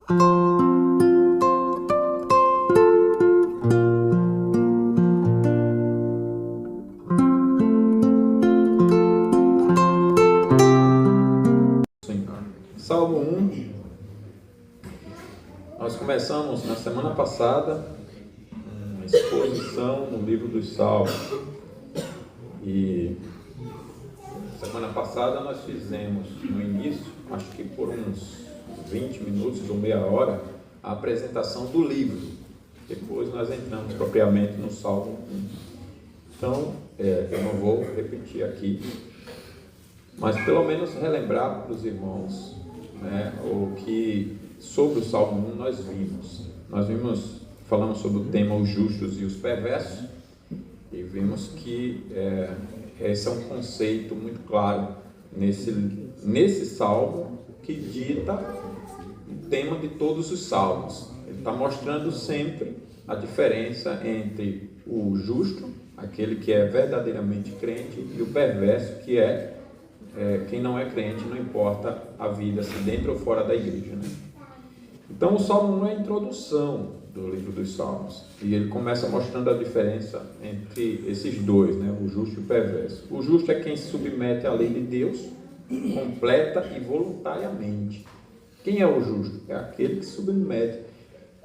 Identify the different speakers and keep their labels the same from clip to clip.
Speaker 1: Salmo 1, nós começamos na semana passada uma exposição no livro dos Salmos, e semana passada nós fizemos no início, acho que por uns 20 minutos ou meia hora, a apresentação do livro. Depois nós entramos propriamente no Salmo 1. Então, eu não vou repetir aqui, mas pelo menos relembrar para os irmãos, o que sobre o Salmo 1 nós vimos. Falamos sobre o tema os justos e os perversos, e vimos que esse é um conceito muito claro nesse salmo, que dita o tema de todos os salmos. Ele está mostrando sempre a diferença entre o justo, aquele que é verdadeiramente crente, e o perverso, que é quem não é crente, não importa a vida, se dentro ou fora da igreja, né? Então o Salmo 1 é a introdução do livro dos Salmos, e ele começa mostrando a diferença entre esses dois, né? O justo e o perverso. O justo é quem se submete à lei de Deus completa e voluntariamente. Quem é o justo? É aquele que se submete.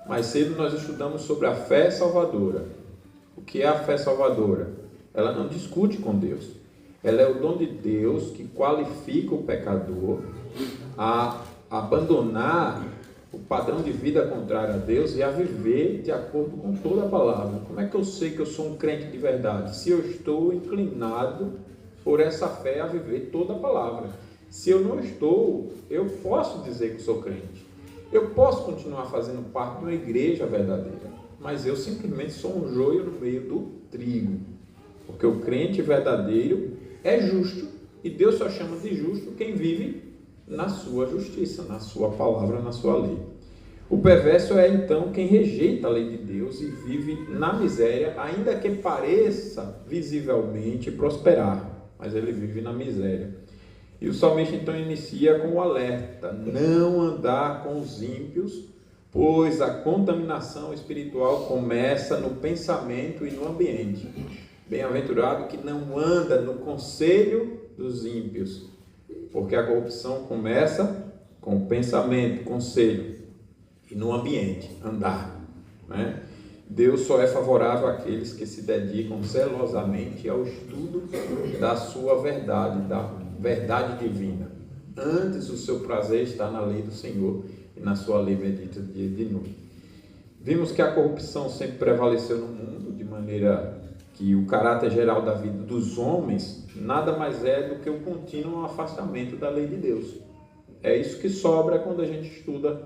Speaker 1: Mais cedo nós estudamos sobre a fé salvadora. O que é a fé salvadora? Ela não discute com Deus. Ela é o dom de Deus que qualifica o pecador a abandonar o padrão de vida contrário a Deus e a viver de acordo com toda a palavra. Como é que eu sei que eu sou um crente de verdade? Se eu estou inclinado por essa fé a viver toda a palavra. Se eu não estou, eu posso dizer que sou crente. Eu posso continuar fazendo parte de uma igreja verdadeira, mas eu simplesmente sou um joio no meio do trigo. Porque o crente verdadeiro é justo, e Deus só chama de justo quem vive na sua justiça, na sua palavra, na sua lei. O perverso é então quem rejeita a lei de Deus e vive na miséria, ainda que pareça visivelmente prosperar, mas ele vive na miséria. E o salmista então inicia com o alerta: não andar com os ímpios, pois a contaminação espiritual começa no pensamento e no ambiente. Bem-aventurado que não anda no conselho dos ímpios, porque a corrupção começa com o pensamento, conselho, e no ambiente, andar, né? Deus só é favorável àqueles que se dedicam zelosamente ao estudo da sua verdade, da verdade divina. Antes o seu prazer está na lei do Senhor, e na sua lei medita dia e de noite. Vimos que a corrupção sempre prevaleceu no mundo, de maneira que o caráter geral da vida dos homens nada mais é do que o contínuo afastamento da lei de Deus. É isso que sobra quando a gente estuda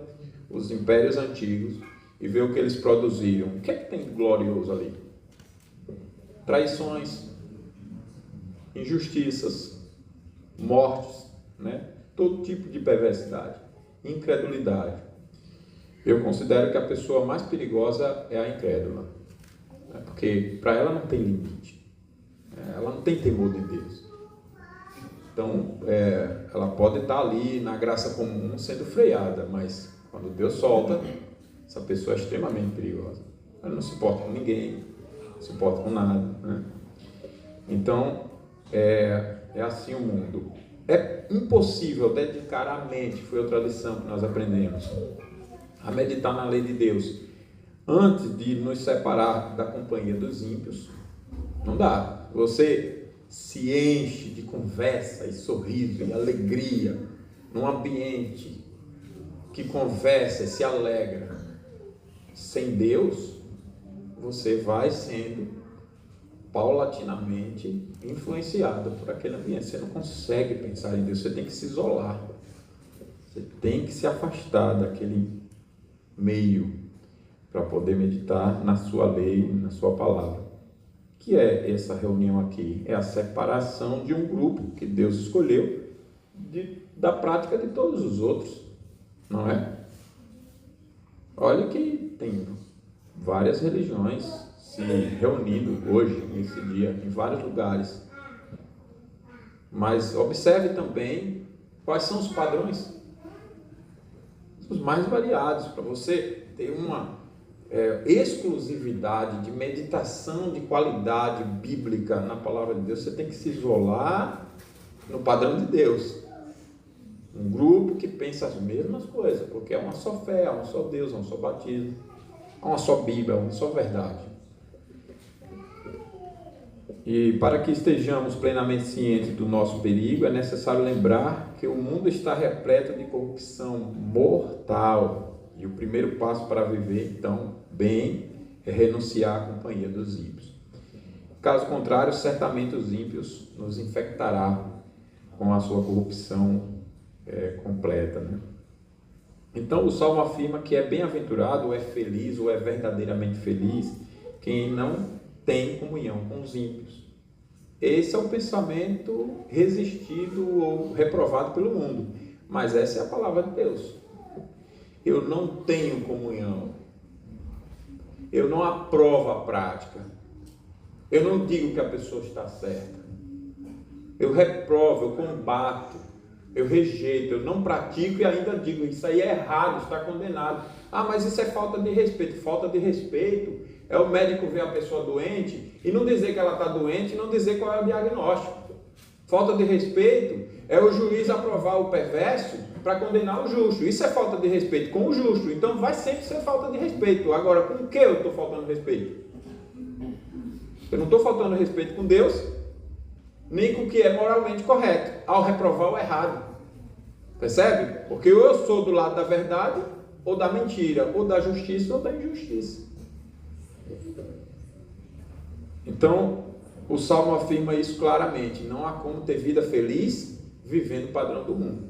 Speaker 1: os impérios antigos e vê o que eles produziram. O que é que tem de glorioso ali? Traições, injustiças, mortes, né? Todo tipo de perversidade, incredulidade. Eu considero que a pessoa mais perigosa é a incrédula, porque para ela não tem limite, ela não tem temor de Deus. Então, ela pode estar ali na graça comum sendo freada, mas quando Deus solta, essa pessoa é extremamente perigosa. Ela não se importa com ninguém, não se importa com nada, né? Então, é assim o mundo. É impossível dedicar a mente, foi outra lição que nós aprendemos, a meditar na lei de Deus antes de nos separar da companhia dos ímpios. Não dá. Você se enche de conversa e sorriso e alegria num ambiente que conversa e se alegra. Sem Deus, você vai sendo paulatinamente influenciado por aquele ambiente. Você não consegue pensar em Deus, você tem que se isolar. Você tem que se afastar daquele meio para poder meditar na sua lei, na sua palavra. O que é essa reunião aqui? É a separação de um grupo que Deus escolheu da prática de todos os outros, não é? Olha que tem várias religiões se reunindo hoje, nesse dia, em vários lugares. Mas observe também quais são os padrões. Os mais variados, para você ter uma exclusividade de meditação de qualidade bíblica na palavra de Deus. Você tem que se isolar no padrão de Deus. Um grupo que pensa as mesmas coisas, porque é uma só fé, é um só Deus, é um só batismo, é uma só Bíblia, é uma só verdade. E para que estejamos plenamente cientes do nosso perigo, é necessário lembrar que o mundo está repleto de corrupção mortal. E o primeiro passo para viver, então, bem, é renunciar à companhia dos ímpios. Caso contrário, certamente os ímpios nos infectará com a sua corrupção completa, né? Então o Salmo afirma que é bem-aventurado, ou é feliz, ou é verdadeiramente feliz quem não tem comunhão com os ímpios. Esse é o pensamento resistido ou reprovado pelo mundo, mas essa é a palavra de Deus. Eu não tenho comunhão, eu não aprovo a prática, eu não digo que a pessoa está certa, eu reprovo, eu combato, eu rejeito, eu não pratico e ainda digo, isso aí é errado, está condenado. Ah, mas isso é falta de respeito. Falta de respeito é o médico ver a pessoa doente e não dizer que ela está doente e não dizer qual é o diagnóstico. Falta de respeito é o juiz aprovar o perverso para condenar o justo. Isso é falta de respeito com o justo. Então vai sempre ser falta de respeito. Agora, com o que eu estou faltando respeito? Eu não estou faltando respeito com Deus, nem com o que é moralmente correto, ao reprovar o errado. Percebe? Porque ou eu sou do lado da verdade, ou da mentira, ou da justiça, ou da injustiça. Então, o Salmo afirma isso claramente. Não há como ter vida feliz vivendo o padrão do mundo.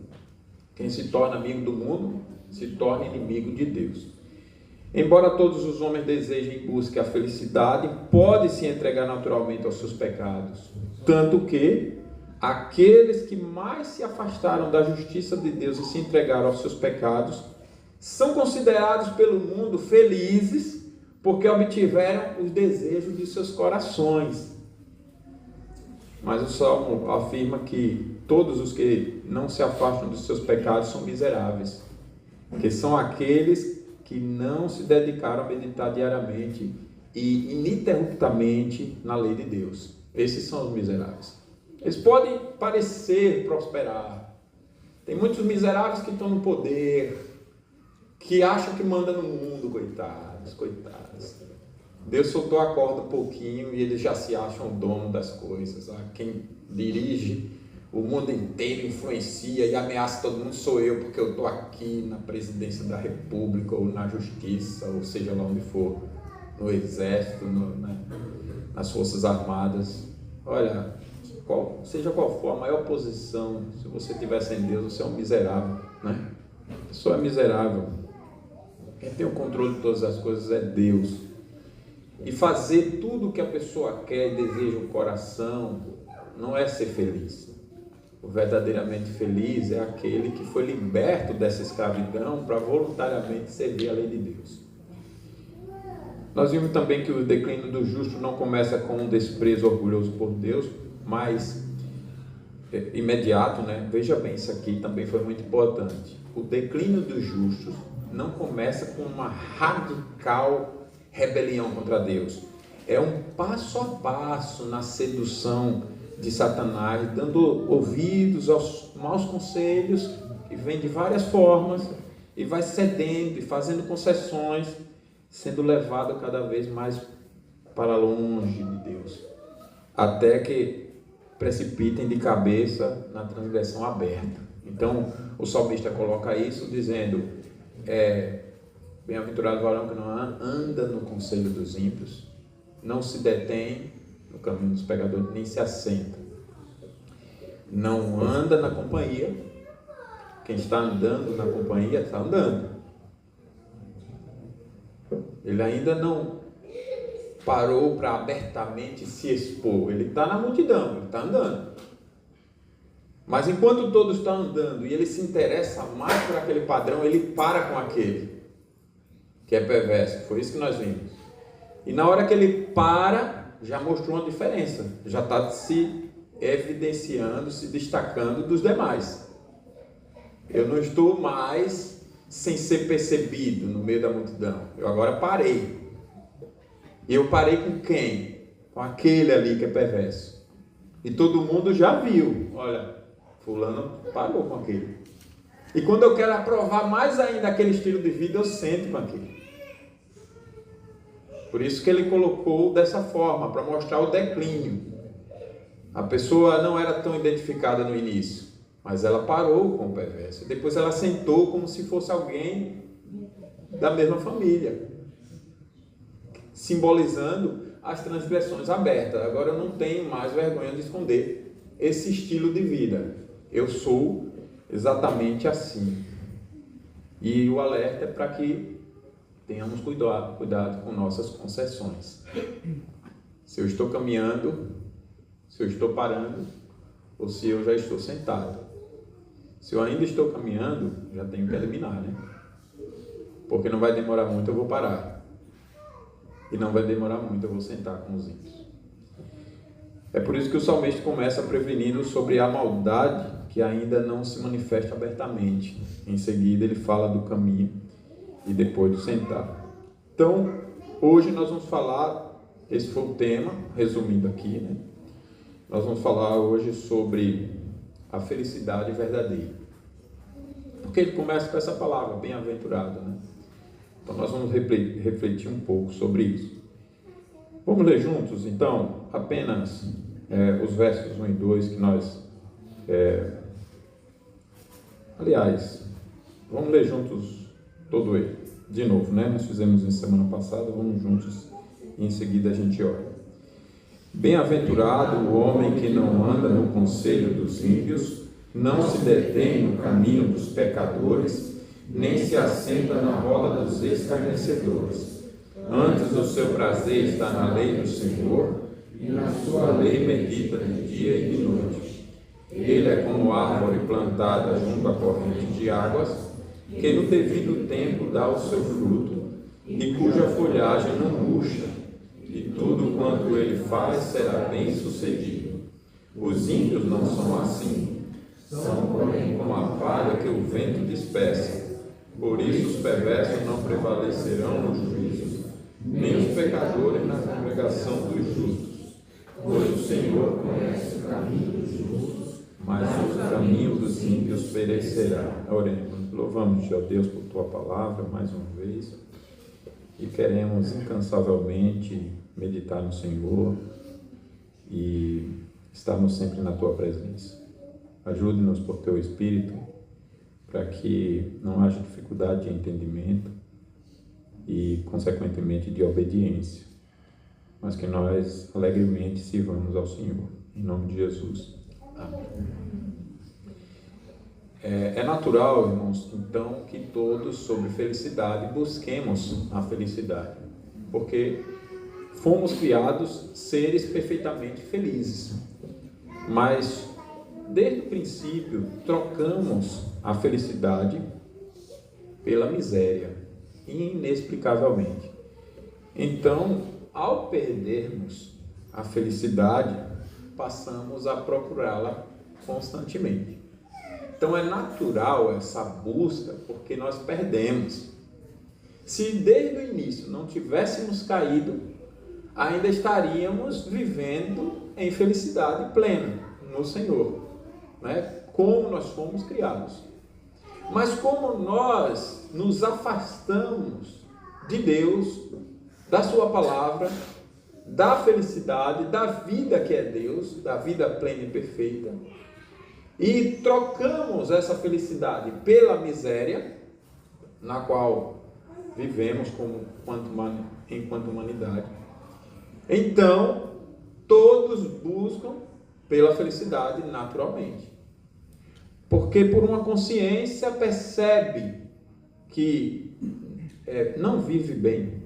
Speaker 1: Quem se torna amigo do mundo, se torna inimigo de Deus. Embora todos os homens desejem e busquem a felicidade, pode se entregar naturalmente aos seus pecados. Tanto que aqueles que mais se afastaram da justiça de Deus e se entregaram aos seus pecados são considerados pelo mundo felizes porque obtiveram os desejos de seus corações. Mas o Salmo afirma que todos os que não se afastam dos seus pecados são miseráveis, que são aqueles que não se dedicaram a meditar diariamente e ininterruptamente na lei de Deus. Esses são os miseráveis. Eles podem parecer prosperar. Tem muitos miseráveis que estão no poder, que acham que manda no mundo, coitados. Deus soltou a corda um pouquinho e eles já se acham dono das coisas. Quem dirige o mundo inteiro, influencia e ameaça todo mundo sou eu, porque eu estou aqui na presidência da república, ou na justiça, ou seja lá onde for, no exército, nas forças armadas. Olha, seja qual for a maior posição, se você estiver sem Deus, você é um miserável, né? A pessoa é miserável. Quem tem o controle de todas as coisas é Deus. E fazer tudo o que a pessoa quer e deseja o coração não é ser feliz. O verdadeiramente feliz é aquele que foi liberto dessa escravidão para voluntariamente servir a lei de Deus. Nós vimos também que o declínio do justo não começa com um desprezo orgulhoso por Deus, mas imediato, né? Veja bem, isso aqui também foi muito importante. O declínio dos justos não começa com uma radical rebelião contra Deus. É um passo a passo na sedução de Satanás, dando ouvidos aos maus conselhos, que vem de várias formas, e vai cedendo e fazendo concessões, sendo levado cada vez mais para longe de Deus, até que precipitem de cabeça na transgressão aberta. Então, o salmista coloca isso dizendo, bem-aventurado o varão que não anda no conselho dos ímpios, não se detém no caminho dos pecadores, nem se assenta. Não anda na companhia. Quem está andando na companhia está andando. Ele ainda não parou para abertamente se expor. Ele está na multidão, ele está andando. Mas enquanto todos estão andando e ele se interessa mais por aquele padrão, ele para com aquele que é perverso. Foi isso que nós vimos. E na hora que ele para, já mostrou uma diferença. Já está se evidenciando, se destacando dos demais. Eu não estou mais sem ser percebido no meio da multidão. Eu agora parei. E eu parei com quem? Com aquele ali que é perverso. E todo mundo já viu. Olha, fulano parou com aquele. E quando eu quero aprovar mais ainda aquele estilo de vida, eu sento com aquele. Por isso que ele colocou dessa forma, para mostrar o declínio. A pessoa não era tão identificada no início, mas ela parou com o perverso. Depois ela sentou como se fosse alguém da mesma família, simbolizando as transgressões abertas. Agora eu não tenho mais vergonha de esconder esse estilo de vida. Eu sou exatamente assim. E o alerta é para que tenhamos cuidado com nossas concessões. Se eu estou caminhando, se eu estou parando, ou se eu já estou sentado. Se eu ainda estou caminhando, já tenho que eliminar, né? Porque não vai demorar muito, eu vou parar. E não vai demorar muito, eu vou sentar com os ímpios. É por isso que o salmista começa prevenindo sobre a maldade que ainda não se manifesta abertamente. Em seguida, ele fala do caminho e depois do sentar. Então, hoje nós vamos falar, esse foi o tema, resumindo aqui, né? Nós vamos falar hoje sobre a felicidade verdadeira. Porque ele começa com essa palavra, bem-aventurado, né? Então nós vamos refletir um pouco sobre isso. Vamos ler juntos, então, apenas os versos 1 e 2 que nós... aliás, vamos ler juntos todo ele. De novo, né? Nós fizemos em semana passada, vamos juntos e em seguida a gente ora. Bem-aventurado o homem que não anda no conselho dos ímpios, não se detém no caminho dos pecadores, nem se assenta na roda dos escarnecedores. Antes o seu prazer está na lei do Senhor, e na sua lei medita de dia e de noite. Ele é como árvore plantada junto à corrente de águas, que no devido tempo dá o seu fruto, e cuja folhagem não murcha, e tudo quanto ele faz será bem sucedido. Os ímpios não são assim, são porém como a palha que o vento dispersa. Por isso os perversos não prevalecerão no juízo, nem os pecadores na congregação dos justos. Pois o Senhor conhece o caminho dos justos, mas o caminho dos ímpios perecerá. Oremos. Louvamos, ó Deus, por Tua palavra mais uma vez e queremos incansavelmente meditar no Senhor e estarmos sempre na Tua presença. Ajude-nos por Teu Espírito para que não haja dificuldade de entendimento e, consequentemente, de obediência, mas que nós alegremente sirvamos ao Senhor. Em nome de Jesus. Amém. É natural, irmãos, então, que todos, sobre felicidade, busquemos a felicidade, porque fomos criados seres perfeitamente felizes, mas, desde o princípio, trocamos a felicidade pela miséria, inexplicavelmente. Então, ao perdermos a felicidade, passamos a procurá-la constantemente. Então é natural essa busca, porque nós perdemos. Se desde o início não tivéssemos caído, ainda estaríamos vivendo em felicidade plena no Senhor, né? Como nós fomos criados. Mas como nós nos afastamos de Deus, da Sua palavra, da felicidade, da vida que é Deus, da vida plena e perfeita, e trocamos essa felicidade pela miséria, na qual vivemos enquanto humanidade. Então, todos buscam pela felicidade naturalmente. Porque por uma consciência percebe que não vive bem.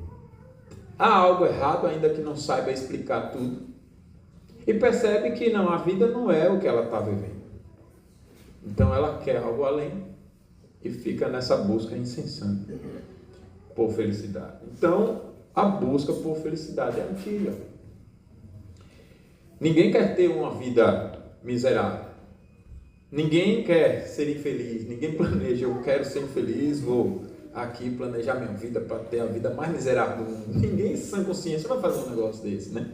Speaker 1: Há algo errado, ainda que não saiba explicar tudo. E percebe que a vida não é o que ela está vivendo. Então ela quer algo além e fica nessa busca incessante por felicidade. Então a busca por felicidade é antiga. Ninguém quer ter uma vida miserável. Ninguém quer ser infeliz, ninguém planeja, eu quero ser infeliz, vou aqui planejar minha vida para ter a vida mais miserável do mundo. Ninguém, sem consciência, vai fazer um negócio desse, né?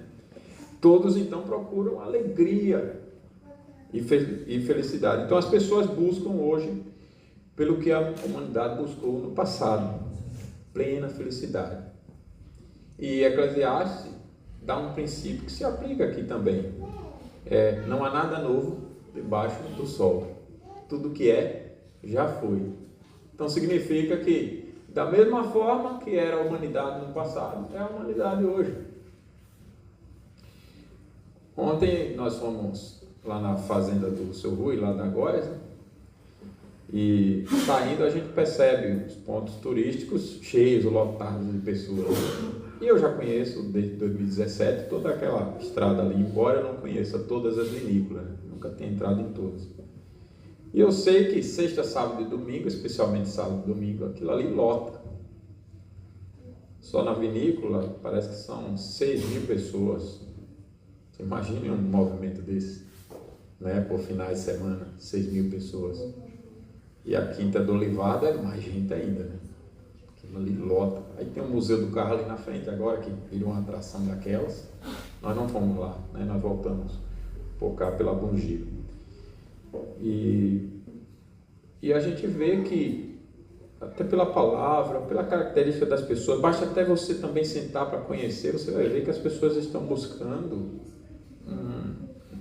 Speaker 1: Todos, então, procuram alegria e felicidade. Então, as pessoas buscam hoje pelo que a humanidade buscou no passado, plena felicidade. E Eclesiastes dá um princípio que se aplica aqui também. Não há nada novo debaixo do sol. Tudo que já foi. Então significa que, da mesma forma que era a humanidade no passado, é a humanidade hoje. Ontem nós fomos lá na fazenda do seu Rui, lá da Góis, e saindo a gente percebe os pontos turísticos cheios, lotados de pessoas. E eu já conheço, desde 2017, toda aquela estrada ali, embora eu não conheça todas as vinícolas, né? Nunca tenho entrado em todas. E eu sei que sexta, sábado e domingo, especialmente sábado e domingo, aquilo ali lota. Só na vinícola parece que são 6.000 pessoas. Você imagine um movimento desse, né? Por finais de semana, 6.000 pessoas. E a Quinta do Olivado é mais gente ainda, né? Aquilo ali lota. Aí tem o Museu do Carro ali na frente agora, que virou uma atração daquelas. Nós não fomos lá, né? Nós voltamos por cá pela Bungiro. E a gente vê que, até pela palavra, pela característica das pessoas, basta até você também sentar para conhecer, você vai ver que as pessoas estão buscando,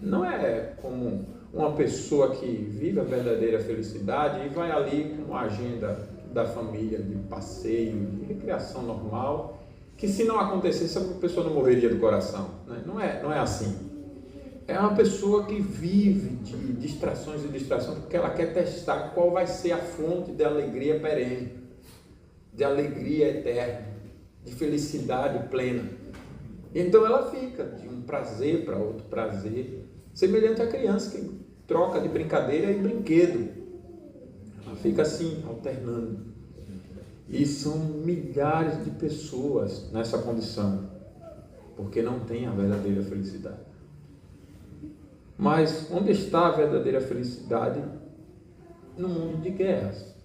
Speaker 1: não é como uma pessoa que vive a verdadeira felicidade e vai ali com uma agenda da família, de passeio, de recreação normal, que se não acontecesse, a pessoa não morreria do coração, né? Não é assim. É uma pessoa que vive de distrações e distrações porque ela quer testar qual vai ser a fonte de alegria perene, de alegria eterna, de felicidade plena. Então ela fica de um prazer para outro prazer, semelhante à criança que troca de brincadeira e brinquedo. Ela fica assim, alternando. E são milhares de pessoas nessa condição, porque não tem a verdadeira felicidade. Mas onde está a verdadeira felicidade? No mundo de guerras.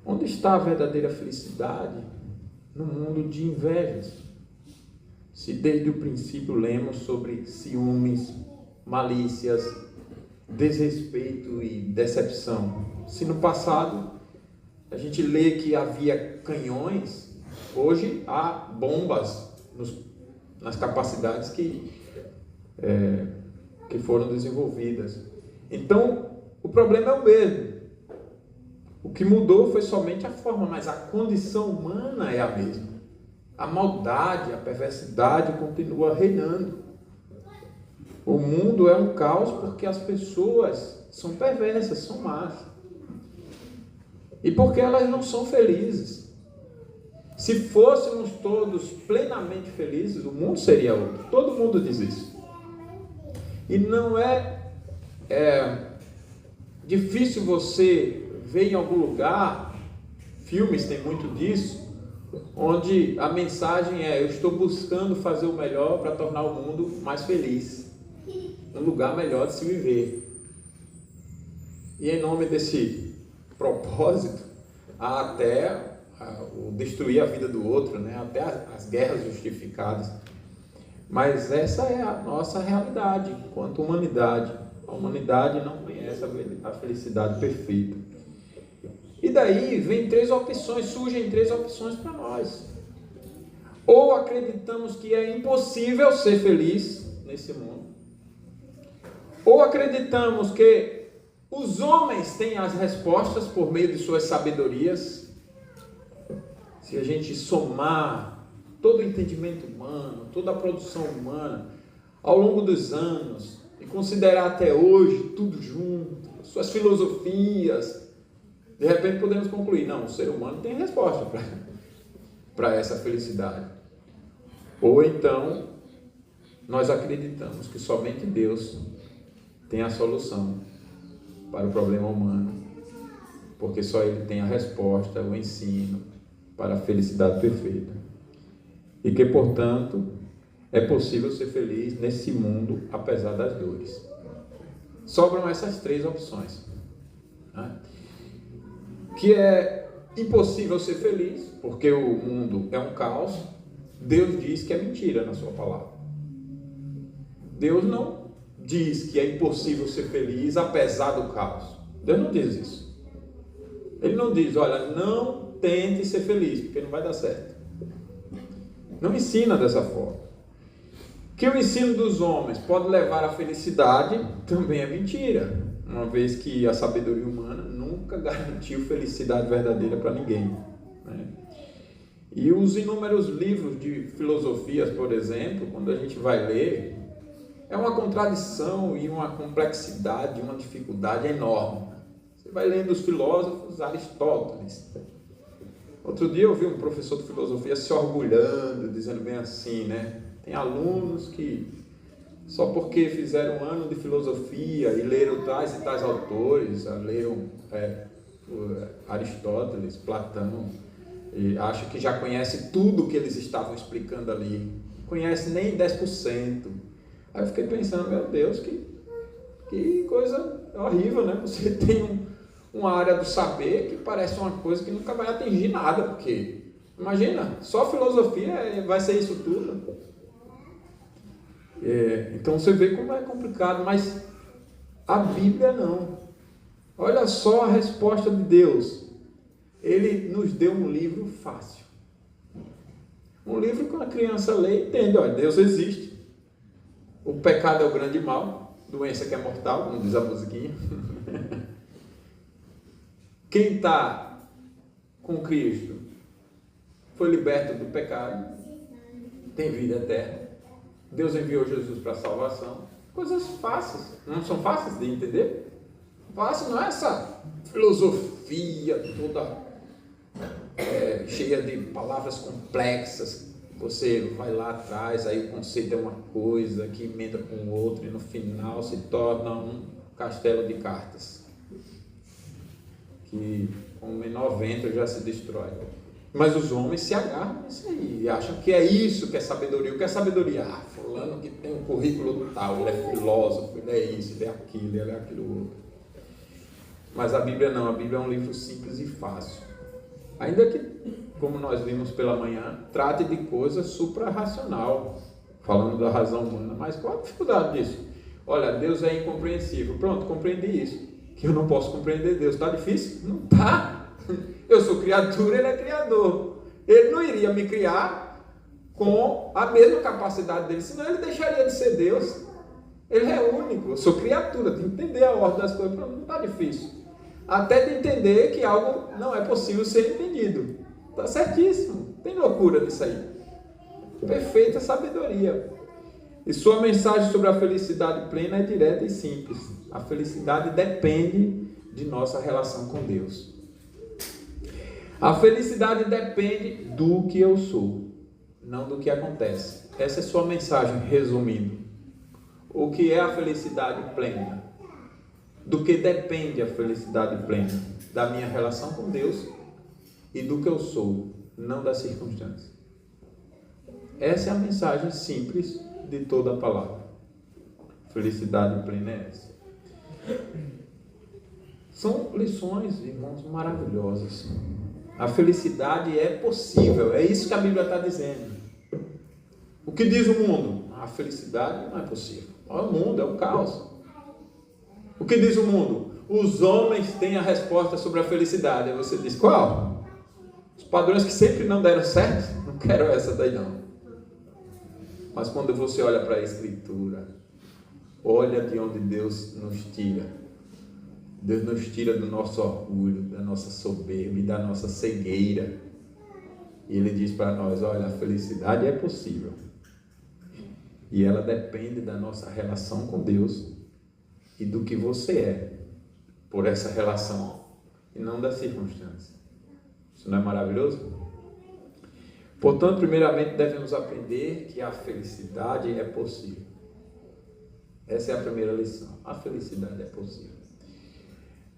Speaker 1: Onde está a verdadeira felicidade? No mundo de invejas. Se desde o princípio lemos sobre ciúmes, malícias, desrespeito e decepção. Se no passado a gente lê que havia canhões, hoje há bombas nas capacidades que foram desenvolvidas. Então, o problema é o mesmo. O que mudou foi somente a forma, mas a condição humana é a mesma. A maldade, a perversidade continua reinando. O mundo é um caos porque as pessoas são perversas, são más. E porque elas não são felizes. Se fôssemos todos plenamente felizes, o mundo seria outro. Todo mundo diz isso. E não é difícil você ver em algum lugar, filmes tem muito disso, onde a mensagem é: eu estou buscando fazer o melhor para tornar o mundo mais feliz, um lugar melhor de se viver. E em nome desse propósito, há até o destruir a vida do outro, né? Até as guerras justificadas. Mas essa é a nossa realidade enquanto humanidade. A humanidade não conhece a felicidade perfeita. E daí surgem três opções para nós. Ou acreditamos que é impossível ser feliz nesse mundo, ou acreditamos que os homens têm as respostas por meio de suas sabedorias. Se a gente somar todo o entendimento humano, toda a produção humana, ao longo dos anos, e considerar até hoje tudo junto, suas filosofias, de repente podemos concluir: não, o ser humano tem resposta para essa felicidade. Ou então, nós acreditamos que somente Deus tem a solução para o problema humano, porque só Ele tem a resposta, o ensino para a felicidade perfeita. E que, portanto, é possível ser feliz nesse mundo, apesar das dores. sobram essas três opções, né? Que é impossível ser feliz, porque o mundo é um caos. Deus diz que é mentira na sua palavra. Deus não diz que é impossível ser feliz apesar do caos. Deus não diz isso. Ele não diz, olha, não tente ser feliz, porque não vai dar certo. Não ensina dessa forma. Que o ensino dos homens pode levar à felicidade também é mentira, uma vez que a sabedoria humana nunca garantiu felicidade verdadeira para ninguém, né? E os inúmeros livros de filosofias, por exemplo, quando a gente vai ler, é uma contradição e uma complexidade, uma dificuldade enorme. Você vai lendo os filósofos, Aristóteles. Outro dia eu vi um professor de filosofia se orgulhando, dizendo bem assim, né? Tem alunos que, só porque fizeram um ano de filosofia e leram tais e tais autores, leram Aristóteles, Platão, e acham que já conhece tudo o que eles estavam explicando ali. Não conhece nem 10%. Aí eu fiquei pensando, meu Deus, que coisa horrível, né? Você tem uma área do saber que parece uma coisa que nunca vai atingir nada, porque, imagina, só filosofia vai ser isso tudo. Então você vê como é complicado, mas a Bíblia não. Olha só a resposta de Deus. Ele nos deu um livro fácil. Um livro que uma criança lê e entende, olha, Deus existe. O pecado é o grande mal, doença que é mortal, como diz a musiquinha. Quem está com Cristo foi liberto do pecado, tem vida eterna. Deus enviou Jesus para a salvação. Coisas fáceis, não são fáceis de entender? Fácil não é essa filosofia toda cheia de palavras complexas. Você vai lá atrás, aí o conceito é uma coisa que emenda com o outro e no final se torna um castelo de cartas que com o menor vento já se destrói. Mas os homens se agarram nisso aí e acham que é isso que é sabedoria. O que é sabedoria? Fulano que tem um currículo tal, ele é filósofo, ele é isso, ele é aquilo, ele é aquilo outro. Mas a Bíblia não, a Bíblia é um livro simples e fácil. Ainda que, como nós vimos pela manhã, trate de coisa supra-racional, falando da razão humana. Mas qual a dificuldade disso? Olha, Deus é incompreensível. Pronto, compreendi isso. Que eu não posso compreender Deus. Está difícil? Não está. Eu sou criatura, ele é criador. Ele não iria me criar com a mesma capacidade dele, senão ele deixaria de ser Deus. Ele é único. Eu sou criatura, tem que entender a ordem das coisas. Não está difícil. Até de entender que algo não é possível ser entendido. Está certíssimo. Tem loucura nisso aí. Perfeita sabedoria. E sua mensagem sobre a felicidade plena é direta e simples. A felicidade depende de nossa relação com Deus. A felicidade depende do que eu sou, não do que acontece. Essa é sua mensagem, resumindo. O que é a felicidade plena? Do que depende a felicidade plena? Da minha relação com Deus e do que eu sou, não das circunstâncias. Essa é a mensagem simples de toda a palavra. Felicidade plena é essa. São lições, irmãos, maravilhosas. A felicidade é possível, é isso que a Bíblia está dizendo. O que diz o mundo? A felicidade não é possível. É o mundo, é o caos. O que diz o mundo? Os homens têm a resposta sobre a felicidade. Aí você diz, qual? Os padrões que sempre não deram certo? Não quero essa daí não. Mas quando você olha para a Escritura, olha de onde Deus nos tira. Deus nos tira do nosso orgulho, da nossa soberba e da nossa cegueira. E Ele diz para nós, olha, a felicidade é possível. E ela depende da nossa relação com Deus e do que você é por essa relação e não das circunstâncias. Isso não é maravilhoso? Portanto, primeiramente devemos aprender que a felicidade é possível. Essa é a primeira lição. A felicidade é possível.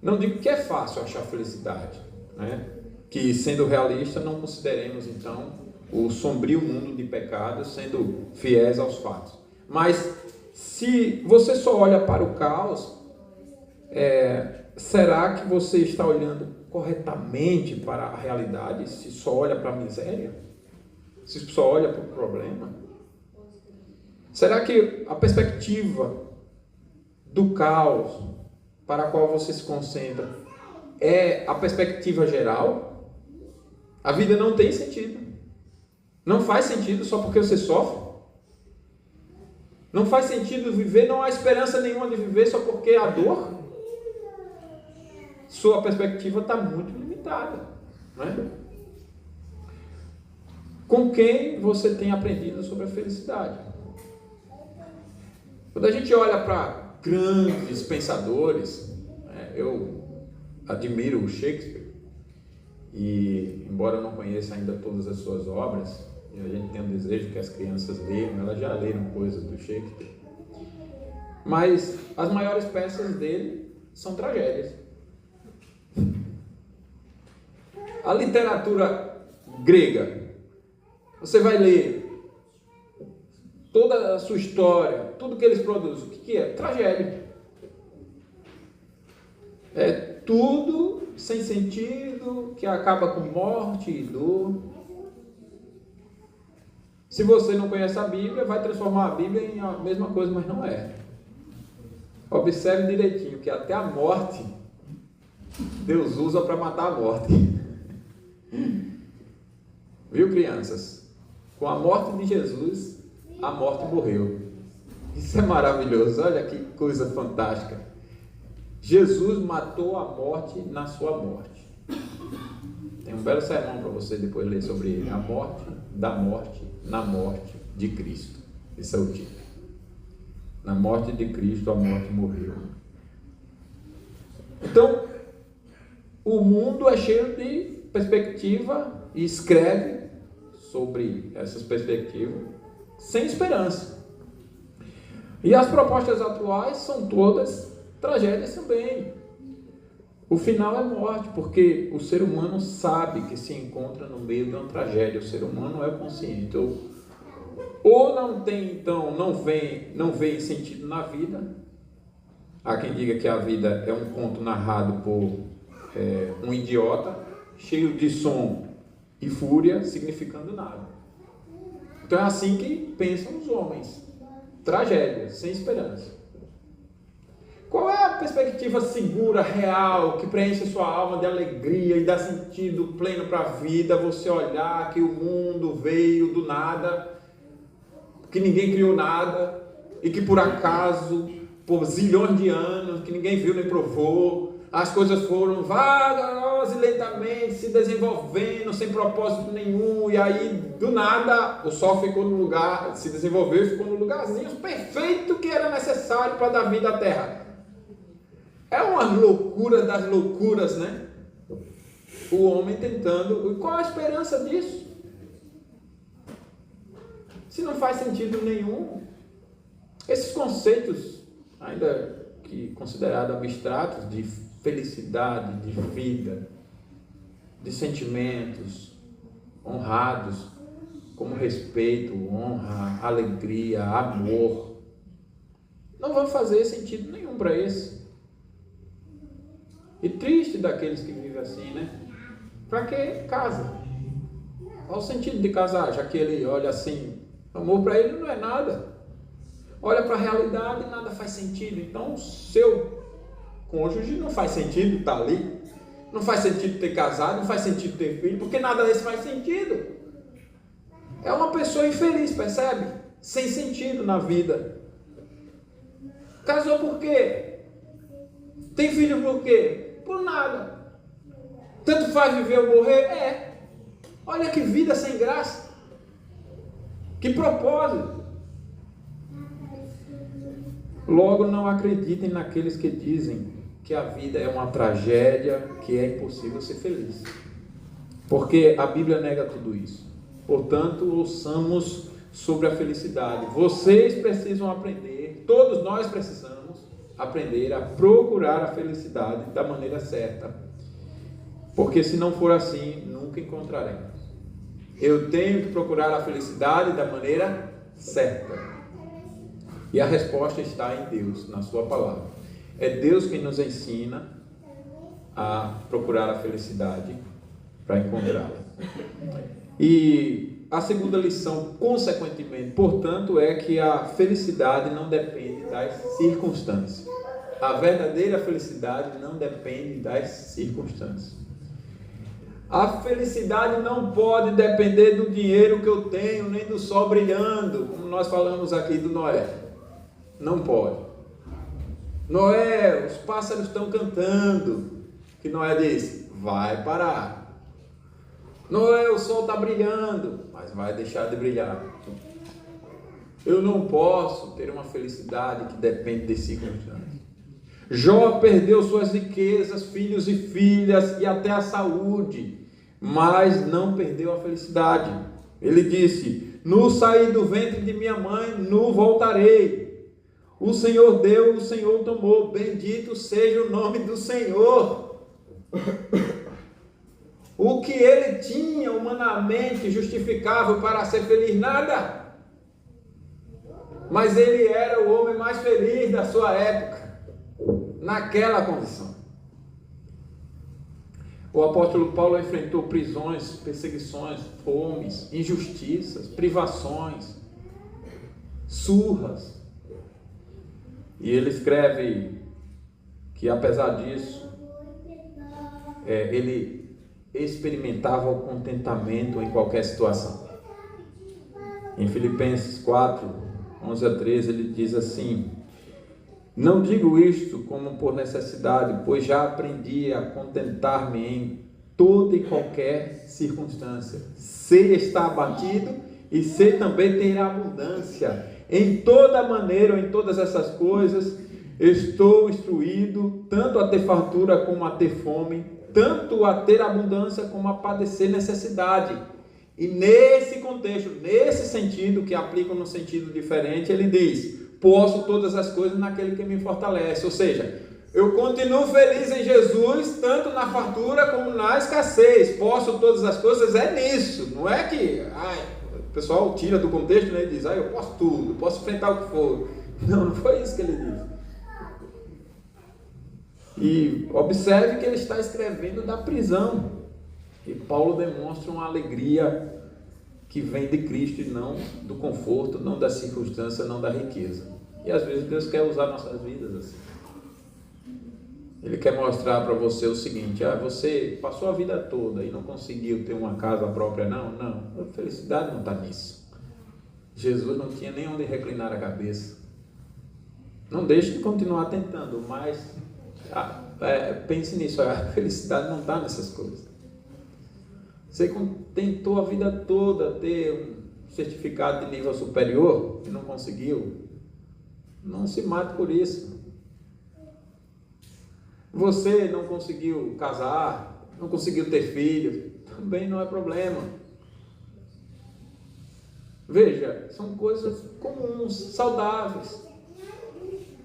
Speaker 1: Não digo que é fácil achar felicidade, né? Que, sendo realista, não consideremos, então, o sombrio mundo de pecados sendo fiéis aos fatos. Mas, se você só olha para o caos, Será que você está olhando corretamente para a realidade? Se só olha para a miséria? Se só olha para o problema? Será que a perspectiva do caos para a qual você se concentra é a perspectiva geral? A vida não tem sentido. Não faz sentido só porque você sofre. Não faz sentido viver, não há esperança nenhuma de viver só porque há dor. Sua perspectiva está muito limitada, não é? Com quem você tem aprendido sobre a felicidade? Quando a gente olha para grandes pensadores, eu admiro o Shakespeare, e embora eu não conheça ainda todas as suas obras, e a gente tem um desejo que as crianças leiam, elas já leram coisas do Shakespeare, mas as maiores peças dele são tragédias. A literatura grega, você vai ler toda a sua história, tudo que eles produzem, o que é? Tragédia. É tudo sem sentido, que acaba com morte e dor. Se você não conhece a Bíblia, vai transformar a Bíblia em a mesma coisa, mas não é. Observe direitinho que até a morte Deus usa para matar a morte. Viu, crianças? Com a morte de Jesus, a morte morreu. Isso é maravilhoso, olha que coisa fantástica. Jesus matou a morte na sua morte. Tem um belo sermão para você depois ler sobre ele. A morte da morte na morte de Cristo. Esse é o título. Na morte de Cristo, a morte morreu. Então, o mundo é cheio de perspectiva e escreve sobre essas perspectivas sem esperança. E as propostas atuais são todas tragédias também. O final é morte, porque o ser humano sabe que se encontra no meio de uma tragédia. O ser humano é consciente. Ou não tem, então, não vê sentido na vida. Há quem diga que a vida é um conto narrado por um idiota, cheio de som e fúria, significando nada. Então é assim que pensam os homens. Tragédia, sem esperança. Qual é a perspectiva segura, real, que preenche sua alma de alegria e dá sentido pleno para a vida? Você olhar que o mundo veio do nada, que ninguém criou nada, e que por acaso, por zilhões de anos, que ninguém viu nem provou, as coisas foram vagarosamente e lentamente se desenvolvendo, sem propósito nenhum, e aí, do nada, o Sol ficou no lugar, se desenvolveu e ficou no lugarzinho perfeito que era necessário para dar vida à Terra. É uma loucura das loucuras, né? O homem tentando. E qual a esperança disso? Se não faz sentido nenhum, esses conceitos, ainda que considerados abstratos, de felicidade, de vida, de sentimentos honrados, como respeito, honra, alegria, amor, não vão fazer sentido nenhum para esse. E triste daqueles que vivem assim, né? Para que casa? Qual o sentido de casar? Já que ele olha assim, amor para ele não é nada. Olha para a realidade e nada faz sentido. Então, seu cônjuge não faz sentido estar ali. Não faz sentido ter casado, não faz sentido ter filho, porque nada disso faz sentido. É uma pessoa infeliz, percebe? Sem sentido na vida. Casou por quê? Tem filho por quê? Por nada. Tanto faz viver ou morrer? Olha que vida sem graça. Que propósito. Logo, não acreditem naqueles que dizem que a vida é uma tragédia, que é impossível ser feliz. Porque a Bíblia nega tudo isso. Portanto, ouçamos sobre a felicidade. Vocês precisam aprender, todos nós precisamos aprender a procurar a felicidade da maneira certa. Porque se não for assim, nunca encontraremos. Eu tenho que procurar a felicidade da maneira certa. E a resposta está em Deus, na sua palavra. É Deus quem nos ensina a procurar a felicidade para encontrá-la. E a segunda lição, consequentemente, portanto, é que a felicidade não depende das circunstâncias. A verdadeira felicidade não depende das circunstâncias. A felicidade não pode depender do dinheiro que eu tenho, nem do sol brilhando, como nós falamos aqui do Noé. Não pode. Noé, os pássaros estão cantando. Que Noé disse, vai parar. Noé, o sol está brilhando, mas vai deixar de brilhar. Eu não posso ter uma felicidade que depende de circunstâncias. Jó perdeu suas riquezas, filhos e filhas e até a saúde, mas não perdeu a felicidade. Ele disse, nu saí do ventre de minha mãe, nu voltarei. O Senhor deu, o Senhor tomou, bendito seja o nome do Senhor. O que ele tinha humanamente justificável para ser feliz? Nada. Mas ele era o homem mais feliz da sua época, naquela condição. O apóstolo Paulo enfrentou prisões, perseguições, fomes, injustiças, privações, surras. E ele escreve que apesar disso, ele experimentava o contentamento em qualquer situação. Em Filipenses 4, 11 a 13, ele diz assim, não digo isto como por necessidade, pois já aprendi a contentar-me em toda e qualquer circunstância. Sei estar abatido e sei também ter abundância. Em toda maneira, em todas essas coisas, estou instruído tanto a ter fartura como a ter fome, tanto a ter abundância como a padecer necessidade. E nesse contexto, nesse sentido, que aplica num sentido diferente, ele diz, posso todas as coisas naquele que me fortalece. Ou seja, eu continuo feliz em Jesus, tanto na fartura como na escassez. Posso todas as coisas, é nisso. Não é que o pessoal tira do contexto, né, e diz, eu posso tudo, posso enfrentar o que for. Não foi isso que ele diz. E observe que ele está escrevendo da prisão. E Paulo demonstra uma alegria que vem de Cristo e não do conforto, não da circunstância, não da riqueza. E às vezes Deus quer usar nossas vidas assim. Ele quer mostrar para você o seguinte, você passou a vida toda e não conseguiu ter uma casa própria, não. A felicidade não está nisso. Jesus não tinha nem onde reclinar a cabeça. Não deixe de continuar tentando, mas pense nisso, a felicidade não está nessas coisas. Você tentou a vida toda ter um certificado de nível superior e não conseguiu, não se mate por isso. Você não conseguiu casar, não conseguiu ter filhos, também não é problema. Veja, são coisas comuns, saudáveis.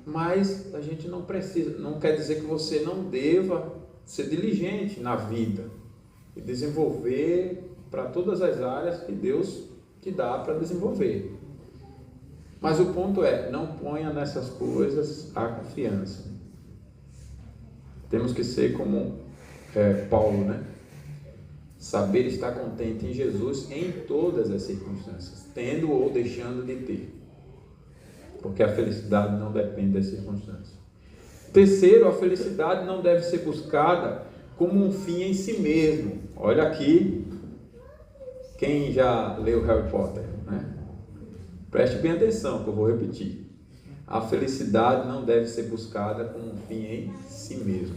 Speaker 1: Mas a gente não precisa, não quer dizer que você não deva ser diligente na vida e desenvolver para todas as áreas que Deus te dá para desenvolver. Mas o ponto é, não ponha nessas coisas a confiança. Temos que ser como Paulo, né? Saber estar contente em Jesus em todas as circunstâncias, tendo ou deixando de ter. Porque a felicidade não depende das circunstâncias. Terceiro, a felicidade não deve ser buscada como um fim em si mesmo. Olha aqui, quem já leu Harry Potter, né? Preste bem atenção que eu vou repetir. A felicidade não deve ser buscada como um fim em si mesmo.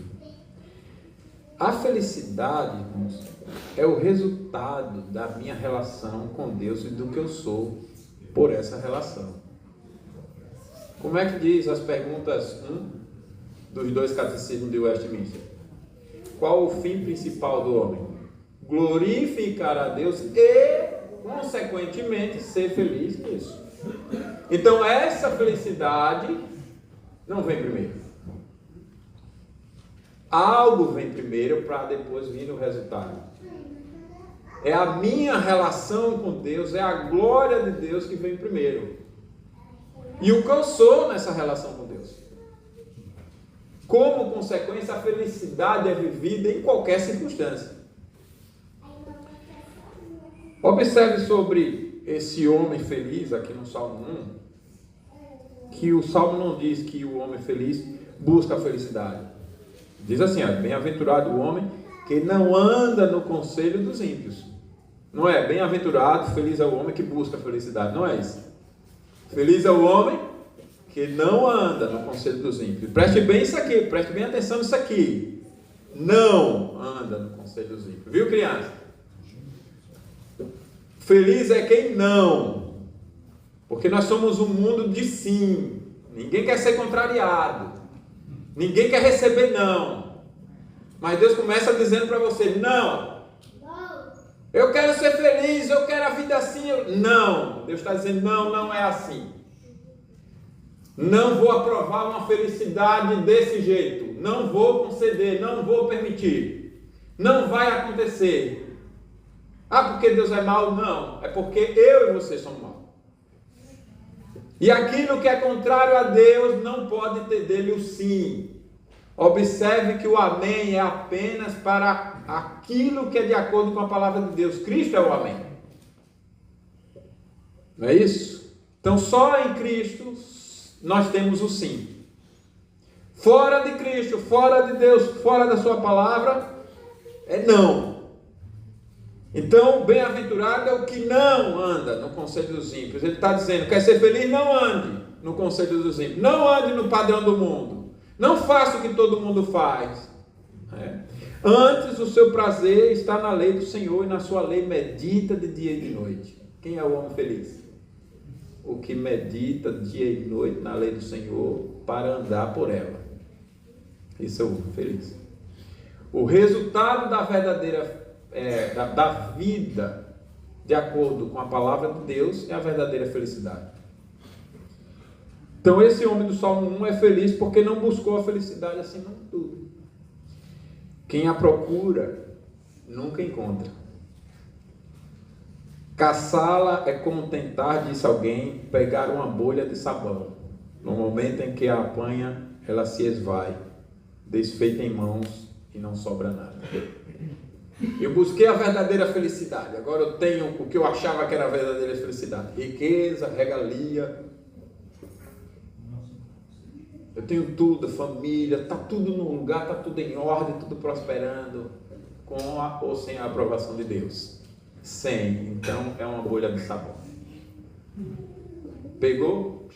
Speaker 1: A felicidade, irmãos, é o resultado da minha relação com Deus e do que eu sou por essa relação. Como é que diz as perguntas 1 dos 2 catecismos de Westminster? Qual o fim principal do homem? Glorificar a Deus e, consequentemente, ser feliz nisso. Então, essa felicidade não vem primeiro. Algo vem primeiro para depois vir o resultado. É a minha relação com Deus, é a glória de Deus que vem primeiro. E o que eu sou nessa relação com Deus. Como consequência, a felicidade é vivida em qualquer circunstância. Observe sobre esse homem feliz aqui no Salmo 1, que o Salmo não diz que o homem feliz busca a felicidade. Diz assim, bem-aventurado o homem que não anda no conselho dos ímpios. Não é bem-aventurado, feliz é o homem que busca a felicidade, não é isso. Feliz é o homem que não anda no conselho dos ímpios. Preste bem isso aqui, preste bem atenção nisso aqui. Não anda no conselho dos ímpios. Viu, criança? Feliz é quem não. Porque nós somos um mundo de sim. Ninguém quer ser contrariado. Ninguém quer receber não. Mas Deus começa dizendo para você, não. Eu quero ser feliz, eu quero a vida assim. Não. Deus está dizendo, não, não é assim. Não vou aprovar uma felicidade desse jeito. Não vou conceder, não vou permitir. Não vai acontecer. Porque Deus é mau? Não. É porque eu e você somos maus. E aquilo que é contrário a Deus não pode ter dele o sim. Observe que o amém é apenas para aquilo que é de acordo com a palavra de Deus. Cristo é o amém. Não é isso? Então só em Cristo nós temos o sim. Fora de Cristo, fora de Deus, fora da sua palavra, é não. Então, bem-aventurado é o que não anda no conselho dos ímpios. Ele está dizendo, quer ser feliz? Não ande no conselho dos ímpios. Não ande no padrão do mundo. Não faça o que todo mundo faz. Antes, o seu prazer está na lei do Senhor e na sua lei medita de dia e de noite. Quem é o homem feliz? O que medita dia e noite na lei do Senhor para andar por ela. Esse é o homem feliz. O resultado da verdadeira da vida de acordo com a palavra de Deus é a verdadeira felicidade. Então esse homem do Salmo 1 é feliz porque não buscou a felicidade acima de tudo. Quem a procura nunca encontra. Caçá-la é como tentar, disse alguém, pegar uma bolha de sabão. No momento em que a apanha, ela se esvai, desfeita em mãos e não sobra nada. Eu busquei a verdadeira felicidade. Agora eu tenho o que eu achava que era a verdadeira felicidade. Riqueza, regalia. Eu tenho tudo, família, está tudo no lugar, está tudo em ordem, tudo prosperando, com ou sem a aprovação de Deus. Sem, então é uma bolha de sabão. Pegou?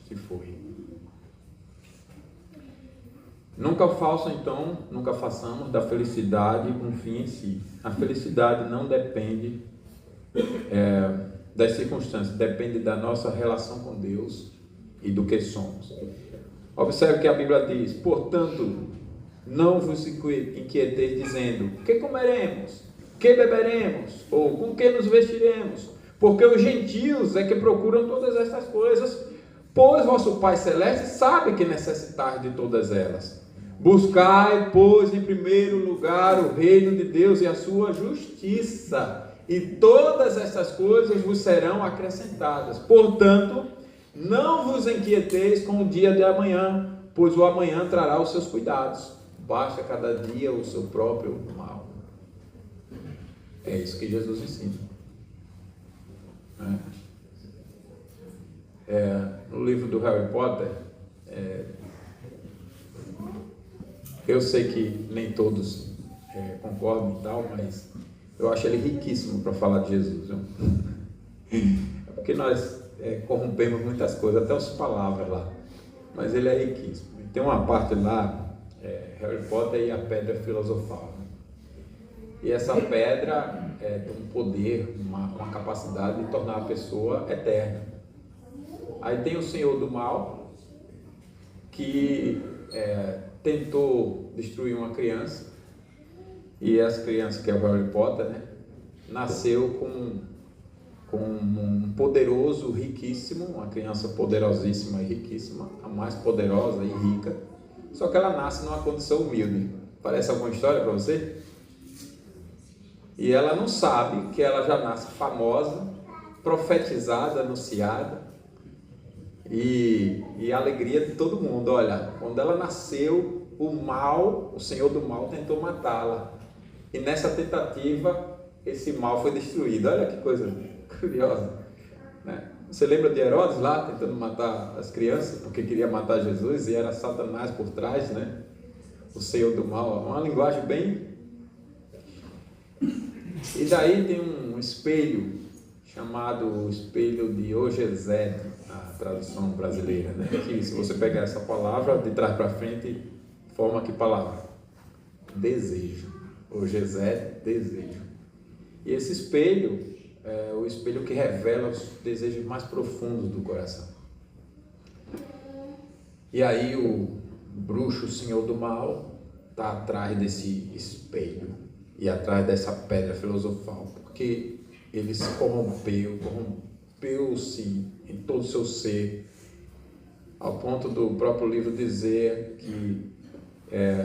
Speaker 1: Se foi. Nunca façamos da felicidade um fim em si. A felicidade não depende das circunstâncias, depende da nossa relação com Deus e do que somos. Observe que a Bíblia diz, portanto, não vos inquieteis dizendo, que comeremos, que beberemos, ou com que nos vestiremos, porque os gentios é que procuram todas estas coisas, pois vosso Pai Celeste sabe que necessitais de todas elas. Buscai, pois, em primeiro lugar o reino de Deus e a sua justiça, e todas estas coisas vos serão acrescentadas. Portanto, não vos inquieteis com o dia de amanhã, pois o amanhã trará os seus cuidados. Basta cada dia o seu próprio mal. É isso que Jesus ensina. No livro do Harry Potter, eu sei que nem todos concordam e tal, mas eu acho ele riquíssimo para falar de Jesus. É porque nós corrompemos muitas coisas, até as palavras lá, mas ele é riquíssimo. Tem uma parte lá, Harry Potter e a pedra filosofal. E essa pedra tem um poder, uma capacidade de tornar a pessoa eterna. Aí tem o Senhor do Mal, que tentou destruir uma criança, e essa criança, que é o Harry Potter, nasceu com um poderoso, riquíssimo, uma criança poderosíssima e riquíssima, a mais poderosa e rica, só que ela nasce numa condição humilde. Parece alguma história para você? E ela não sabe que ela já nasce famosa, profetizada, anunciada. e a alegria de todo mundo. Olha, quando ela nasceu, o senhor do mal tentou matá-la. E nessa tentativa, esse mal foi destruído. Olha que coisa curiosa, né? Você lembra de Herodes lá, tentando matar as crianças, porque queria matar Jesus, e era Satanás por trás, né? O senhor do mal. Uma linguagem bem... E daí tem um espelho, chamado espelho de Ogezete, a tradução brasileira, né? Que se você pegar essa palavra de trás para frente, forma que palavra? Desejo. Ogezete, desejo. E esse espelho é o espelho que revela os desejos mais profundos do coração. E aí o bruxo, o senhor do mal, está atrás desse espelho e atrás dessa pedra filosofal, porque ele se corrompeu-se em todo o seu ser, ao ponto do próprio livro dizer que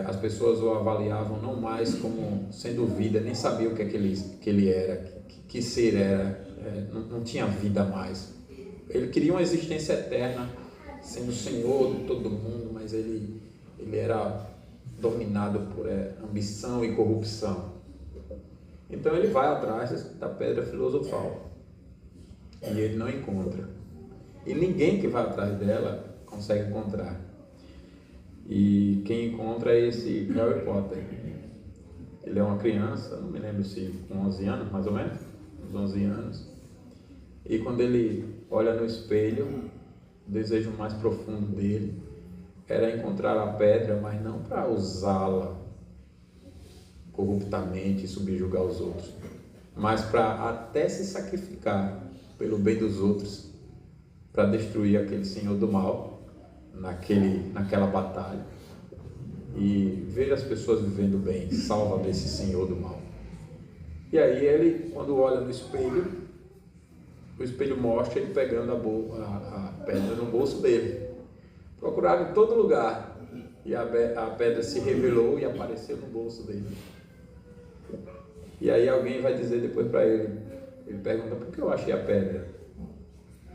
Speaker 1: as pessoas o avaliavam não mais como sendo vida, nem sabiam o que ele era, que ser era, não tinha vida mais. Ele queria uma existência eterna, sendo o Senhor de todo mundo, mas ele era dominado por ambição e corrupção. Então ele vai atrás da pedra filosofal e ele não encontra. E ninguém que vai atrás dela consegue encontrar. E quem encontra é esse Harry Potter. Ele é uma criança, não me lembro se com 11 anos, mais ou menos, uns 11 anos. E quando ele olha no espelho, o desejo mais profundo dele era encontrar a pedra, mas não para usá-la corruptamente e subjugar os outros, mas para até se sacrificar pelo bem dos outros, para destruir aquele senhor do mal naquela batalha e ver as pessoas vivendo bem, salva desse senhor do mal. E aí ele, quando olha no espelho, o espelho mostra ele pegando a pedra no bolso dele. Procurava em todo lugar e a pedra se revelou e apareceu no bolso dele. E aí alguém vai dizer depois para ele pergunta: por que eu achei a pedra?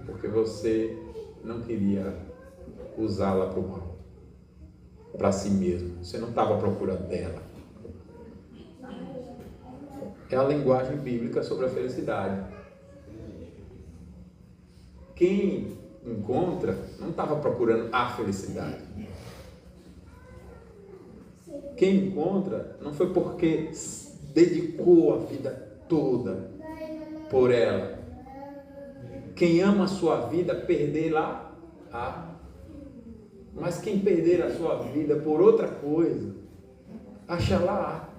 Speaker 1: Porque você não queria usá-la para o mal, para si mesmo. Você não estava procurando dela. É a linguagem bíblica sobre a felicidade. Quem encontra não estava procurando a felicidade. Quem encontra não foi porque dedicou a vida toda por ela. Quem ama a sua vida, perder-la. Mas quem perder a sua vida por outra coisa, acha lá.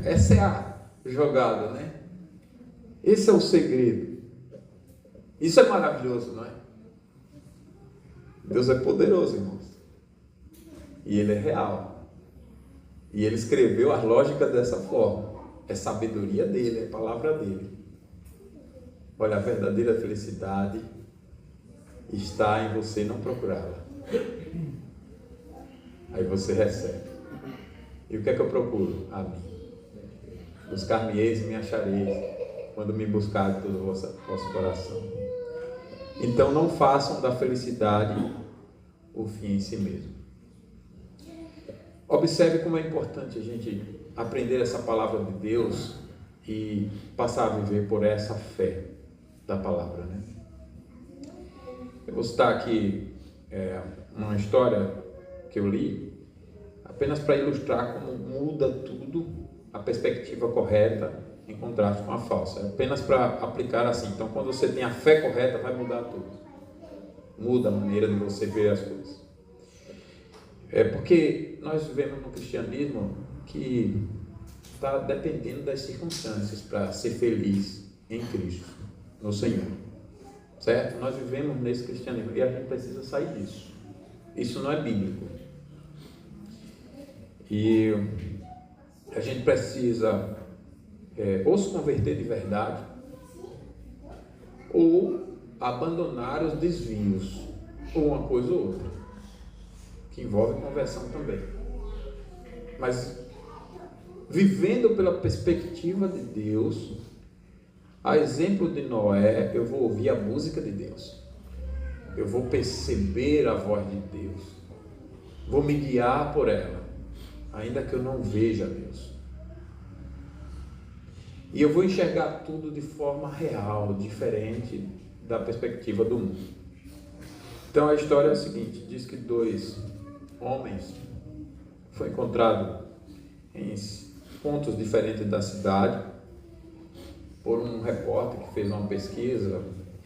Speaker 1: Essa é a jogada, né? Esse é o segredo. Isso é maravilhoso, não é? Deus é poderoso, irmãos. E Ele é real. E Ele escreveu as lógicas dessa forma. É sabedoria dele, é palavra dele. Olha, a verdadeira felicidade está em você não procurá-la. Aí você recebe. E o que é que eu procuro? A mim. Buscar-me-eis e me achareis, quando me buscar de todo o vosso coração. Então não façam da felicidade o fim em si mesmo. Observe como é importante a gente aprender essa palavra de Deus e passar a viver por essa fé da palavra, né? Eu vou citar aqui uma história que eu li, apenas para ilustrar como muda tudo a perspectiva correta em contraste com a falsa. É apenas para aplicar assim. Então, quando você tem a fé correta, vai mudar tudo. Muda a maneira de você ver as coisas. Porque nós vivemos no cristianismo que está dependendo das circunstâncias para ser feliz em Cristo, no Senhor. Certo? Nós vivemos nesse cristianismo e a gente precisa sair disso. Isso não é bíblico. E a gente precisa ou se converter de verdade ou abandonar os desvios, ou uma coisa ou outra, que envolve conversão também. Mas vivendo pela perspectiva de Deus, a exemplo de Noé, eu vou ouvir a música de Deus. eu vou perceber a voz de Deus, vou me guiar por ela, ainda que eu não veja Deus. E eu vou enxergar tudo de forma real, diferente da perspectiva do mundo. Então a história é a seguinte, diz que 2 homens foram encontrados em pontos diferentes da cidade por um repórter que fez uma pesquisa,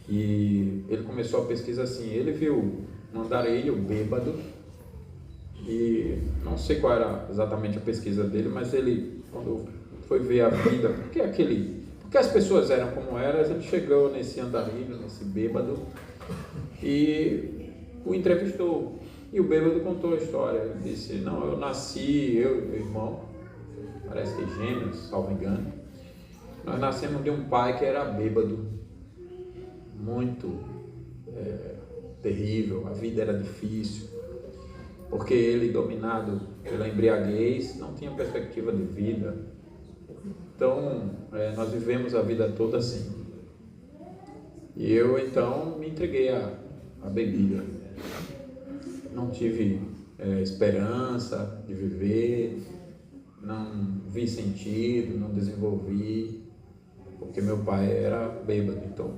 Speaker 1: e ele começou a pesquisa assim, ele viu um andarilho bêbado, e não sei qual era exatamente a pesquisa dele, mas ele, quando foi ver a vida, porque as pessoas eram como eram, ele chegou nesse andarilho, nesse bêbado, e o entrevistou, e o bêbado contou a história. Ele disse, não, eu nasci, eu e meu irmão, parece que gêmeos, salvo engano, nós nascemos de um pai que era bêbado, muito terrível, a vida era difícil, porque ele, dominado pela embriaguez, não tinha perspectiva de vida. Então, nós vivemos a vida toda assim. E eu, então, me entreguei à bebida. Não tive esperança de viver, não vi sentido, não desenvolvi, porque meu pai era bêbado. Então,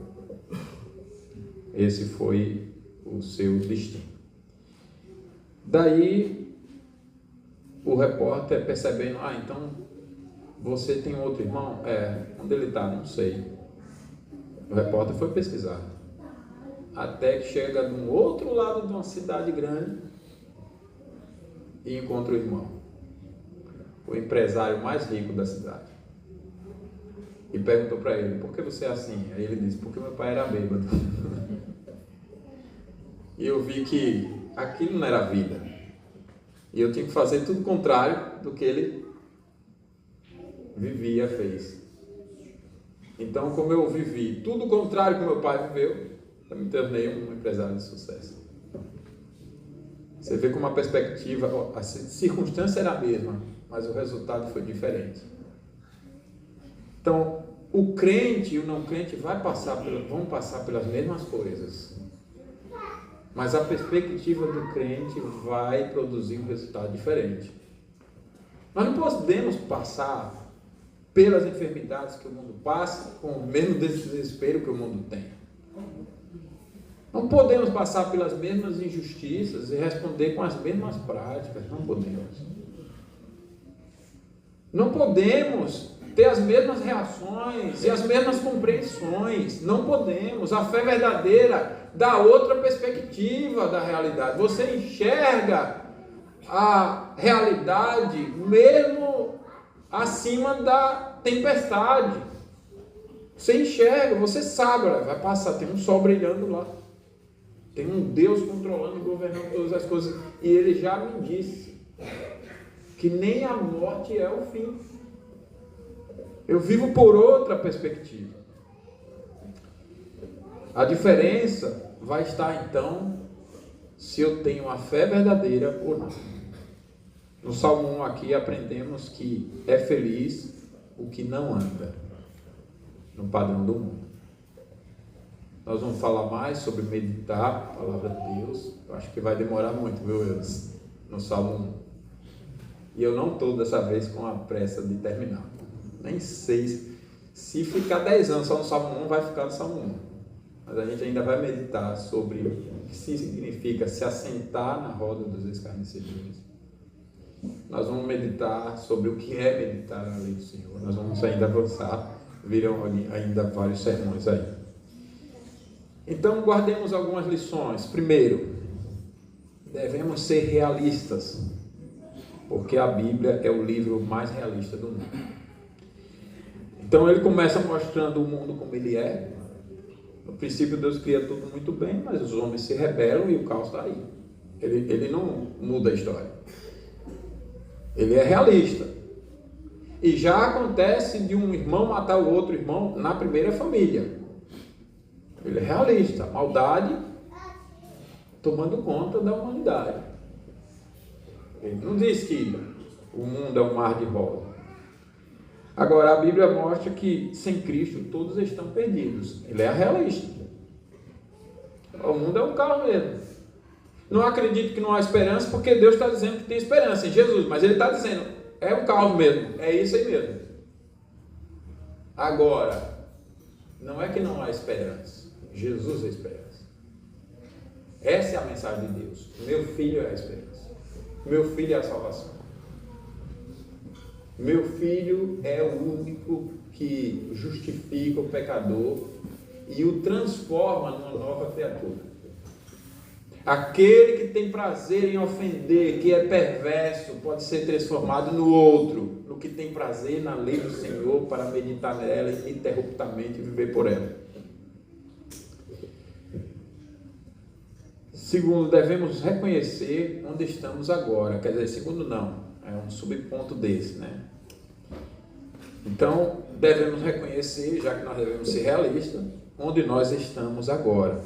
Speaker 1: esse foi o seu destino. Daí, o repórter percebendo, então, você tem outro irmão? Onde ele está? Não sei. O repórter foi pesquisar. Até que chega de um outro lado de uma cidade grande e encontra o irmão, o empresário mais rico da cidade. E perguntou para ele, por que você é assim? Aí ele disse, porque meu pai era bêbado. E eu vi que aquilo não era vida. E eu tinha que fazer tudo o contrário do que ele vivia, fez. Então, como eu vivi tudo o contrário que meu pai viveu, eu me tornei um empresário de sucesso. Você vê com uma perspectiva, a circunstância era a mesma, mas o resultado foi diferente. Então, o crente e o não crente vão passar pelas mesmas coisas, mas a perspectiva do crente vai produzir um resultado diferente. Nós não podemos passar pelas enfermidades que o mundo passa com o mesmo desespero que o mundo tem. Não podemos passar pelas mesmas injustiças e responder com as mesmas práticas. Não podemos. Não podemos ter as mesmas reações e as mesmas compreensões. Não podemos. A fé verdadeira dá outra perspectiva da realidade. Você enxerga a realidade mesmo acima da tempestade. Você enxerga, você sabe, vai passar, tem um sol brilhando lá. Tem um Deus controlando e governando todas as coisas. E Ele já me disse que nem a morte é o fim. Eu vivo por outra perspectiva. A diferença vai estar, então, se eu tenho a fé verdadeira ou não. No Salmo 1 aqui aprendemos que é feliz o que não anda no padrão do mundo. Nós vamos falar mais sobre meditar a palavra de Deus. Eu acho que vai demorar muito, viu, Eudes? No Salmo 1. E eu não estou dessa vez com a pressa de terminar. Nem sei se ficar 10 anos só no Salmo 1, vai ficar no Salmo 1. Mas a gente ainda vai meditar sobre o que significa se assentar na roda dos escarnecedores. Nós vamos meditar sobre o que é meditar na lei do Senhor. Nós vamos ainda avançar. Virão ainda vários sermões aí. Então, guardemos algumas lições. Primeiro, devemos ser realistas, porque a Bíblia é o livro mais realista do mundo. Então, ele começa mostrando o mundo como ele é. No princípio, Deus cria tudo muito bem, mas os homens se rebelam e o caos está aí. Ele não muda a história. Ele é realista. E já acontece de um irmão matar o outro irmão na primeira família. Ele é realista. A maldade tomando conta da humanidade. Ele não diz que o mundo é um mar de rosa. Agora, a Bíblia mostra que sem Cristo todos estão perdidos. Ele é realista. O mundo é um caos mesmo. Não acredito que não há esperança, porque Deus está dizendo que tem esperança em Jesus, mas Ele está dizendo, é um caos mesmo, é isso aí mesmo. Agora, não é que não há esperança, Jesus é a esperança. Essa é a mensagem de Deus. Meu filho é a esperança. Meu filho é a salvação. Meu filho é o único que justifica o pecador e o transforma numa nova criatura. Aquele que tem prazer em ofender, que é perverso, pode ser transformado no outro, no que tem prazer na lei do Senhor, para meditar nela ininterruptamente e viver por ela. Segundo, devemos reconhecer onde estamos agora. Quer dizer, segundo não, é um subponto desse, né? Então, devemos reconhecer, já que nós devemos ser realistas, onde nós estamos agora.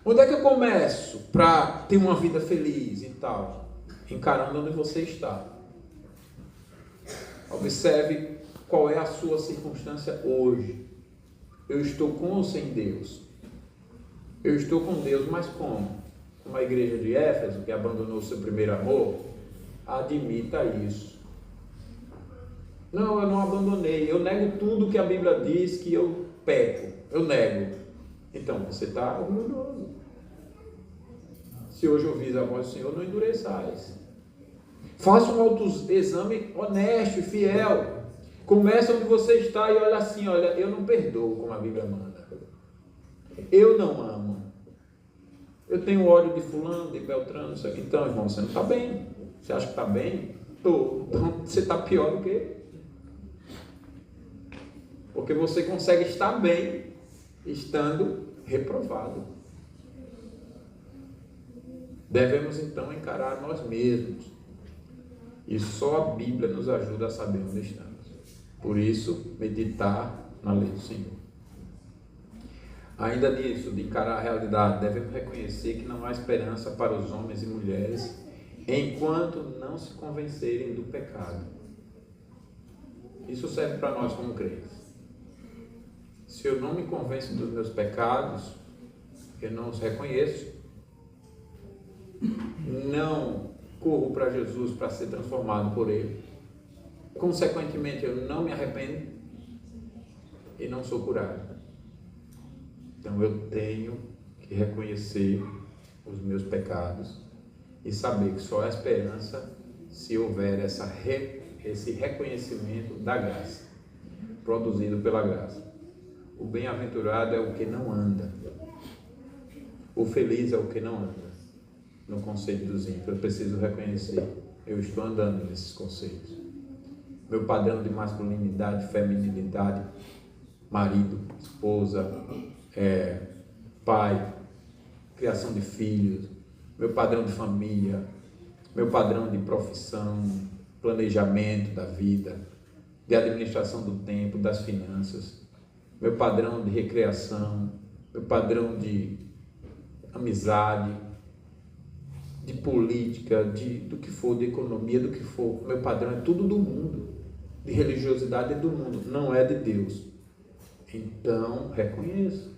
Speaker 1: Onde é que eu começo para ter uma vida feliz e tal? Encarando onde você está. Observe qual é a sua circunstância hoje. Eu estou com ou sem Deus? Eu estou com Deus, mas como? Como a igreja de Éfeso, que abandonou o seu primeiro amor, admita isso. Não, eu não abandonei. Eu nego tudo que a Bíblia diz que eu peco. Eu nego. Então, você está orgulhoso. Se hoje ouvis a voz do Senhor, não endureçais. Faça um autoexame honesto e fiel. Comece onde você está e olha assim, olha, eu não perdoo como a Bíblia manda. Eu não amo. Eu tenho ódio de fulano, de Beltrano, isso aqui. Então, irmão, você não está bem. Você acha que está bem? Estou. Então, você está pior do que ele. Porque você consegue estar bem estando reprovado. Devemos então encarar nós mesmos. E só a Bíblia nos ajuda a saber onde estamos. Por isso, meditar na lei do Senhor. Ainda nisso, de encarar a realidade, devemos reconhecer que não há esperança para os homens e mulheres enquanto não se convencerem do pecado. Isso serve para nós como crentes. Se eu não me convenço dos meus pecados, eu não os reconheço, não corro para Jesus para ser transformado por Ele, consequentemente eu não me arrependo e não sou curado. Então eu tenho que reconhecer os meus pecados e saber que só há esperança se houver esse reconhecimento da graça, produzido pela graça. O bem-aventurado é o que não anda. O feliz é o que não anda. No conceito dos ímpios, eu preciso reconhecer. Eu estou andando nesses conceitos. Meu padrão de masculinidade, feminilidade, marido, esposa, pai, criação de filhos, meu padrão de família, meu padrão de profissão, planejamento da vida, de administração do tempo, das finanças, meu padrão de recreação, meu padrão de amizade, de política, do que for, de economia, do que for. Meu padrão é tudo do mundo, de religiosidade é do mundo, não é de Deus. Então, reconheço.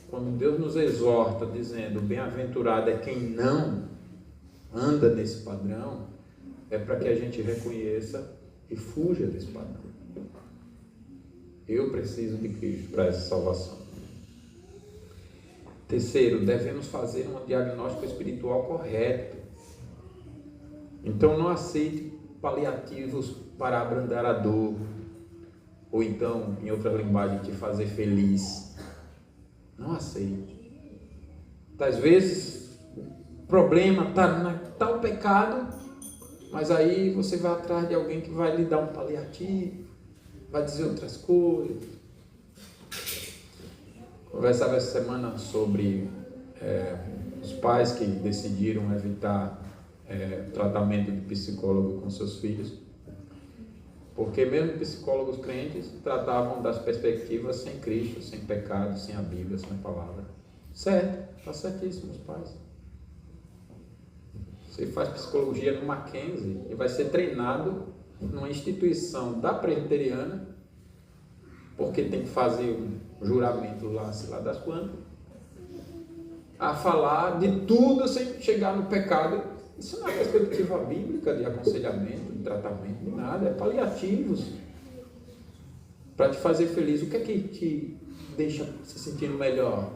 Speaker 1: Quando Deus nos exorta dizendo, bem-aventurado é quem não anda nesse padrão, é para que a gente reconheça e fuja desse padrão. Eu preciso de Cristo para essa salvação. Terceiro, devemos fazer um diagnóstico espiritual correto. Então não aceite paliativos para abrandar a dor, ou então, em outra linguagem, te fazer feliz. Não aceite. Às vezes, o problema está no tal pecado, mas aí você vai atrás de alguém que vai lhe dar um paliativo, vai dizer outras coisas. Conversava essa semana sobre os pais que decidiram evitar tratamento de psicólogo com seus filhos, porque mesmo psicólogos crentes tratavam das perspectivas sem Cristo, sem pecado, sem a Bíblia, sem a palavra. Certo, está certíssimo os pais. Você faz psicologia no Mackenzie e vai ser treinado numa instituição da presbiteriana, porque tem que fazer um juramento lá, sei lá das quantas. a falar de tudo sem chegar no pecado. Isso não é perspectiva bíblica de aconselhamento, de tratamento, de nada. É paliativos para te fazer feliz. O que é que te deixa se sentindo melhor?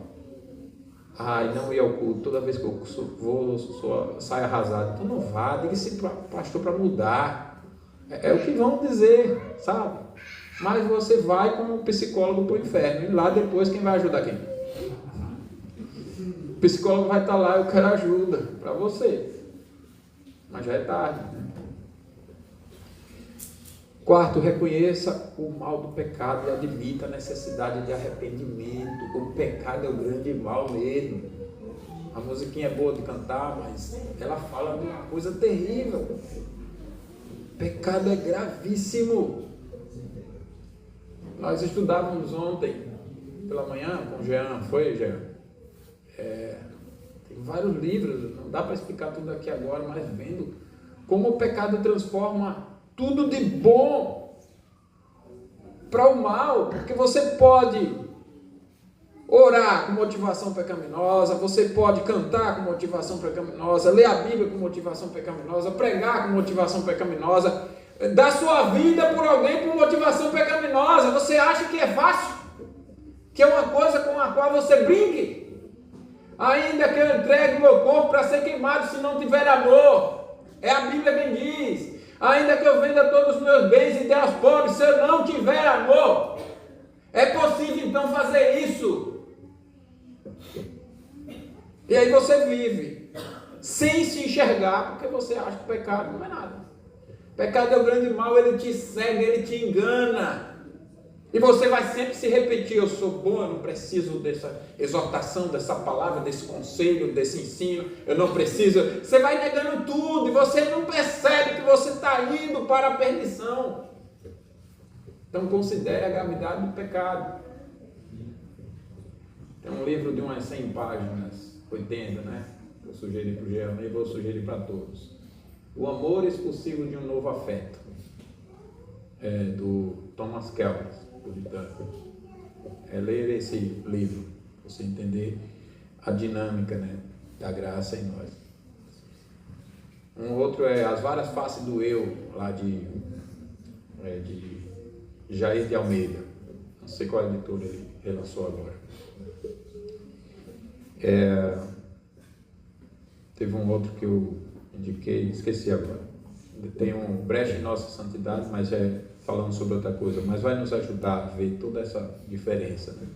Speaker 1: Ai, não ir ao culto, toda vez que eu saio arrasado. Então não vá, diga-se para pastor para mudar. É o que vão dizer, sabe? Mas você vai como psicólogo para o inferno. E lá depois quem vai ajudar quem? O psicólogo vai estar lá, eu quero ajuda para você. Mas já é tarde, né? Quarto, reconheça o mal do pecado e admita a necessidade de arrependimento. O pecado é o grande mal mesmo. A musiquinha é boa de cantar, mas ela fala de uma coisa terrível. O pecado é gravíssimo. Nós estudávamos ontem pela manhã com o Jean, foi, Jean? Tem vários livros, não dá para explicar tudo aqui agora, mas vendo como o pecado transforma tudo de bom para o mal, porque você pode orar com motivação pecaminosa, você pode cantar com motivação pecaminosa, ler a Bíblia com motivação pecaminosa, pregar com motivação pecaminosa, dar sua vida por alguém por motivação pecaminosa. Você acha que é fácil? Que é uma coisa com a qual você brinque? Ainda que eu entregue meu corpo para ser queimado se não tiver amor. É a Bíblia quem diz. Ainda que eu venda todos os meus bens e dê aos pobres, se eu não tiver amor. É possível então fazer isso. E aí você vive sem se enxergar, porque você acha que o pecado não é nada. O pecado é o grande mal, ele te cega, ele te engana. E você vai sempre se repetir: eu sou bom, eu não preciso dessa exortação, dessa palavra, desse conselho, desse ensino, eu não preciso. Você vai negando tudo e você não percebe que você está indo para a perdição. Então considere a gravidade do pecado. Tem um livro de umas 100 páginas, 80, né? Eu sugeri para o Jean e vou sugerir para todos. O Amor Expulsivo de um Novo Afeto, do Thomas Kelly. Ler esse livro, para você entender a dinâmica, né, da graça em nós. Um outro é As Várias Faces do Eu, lá de Jair de Almeida. Não sei qual editora ele relançou agora. Teve um outro que eu indiquei, esqueci agora. Tem um Brecha em Nossa Santidade, mas falando sobre outra coisa, mas vai nos ajudar a ver toda essa diferença, né?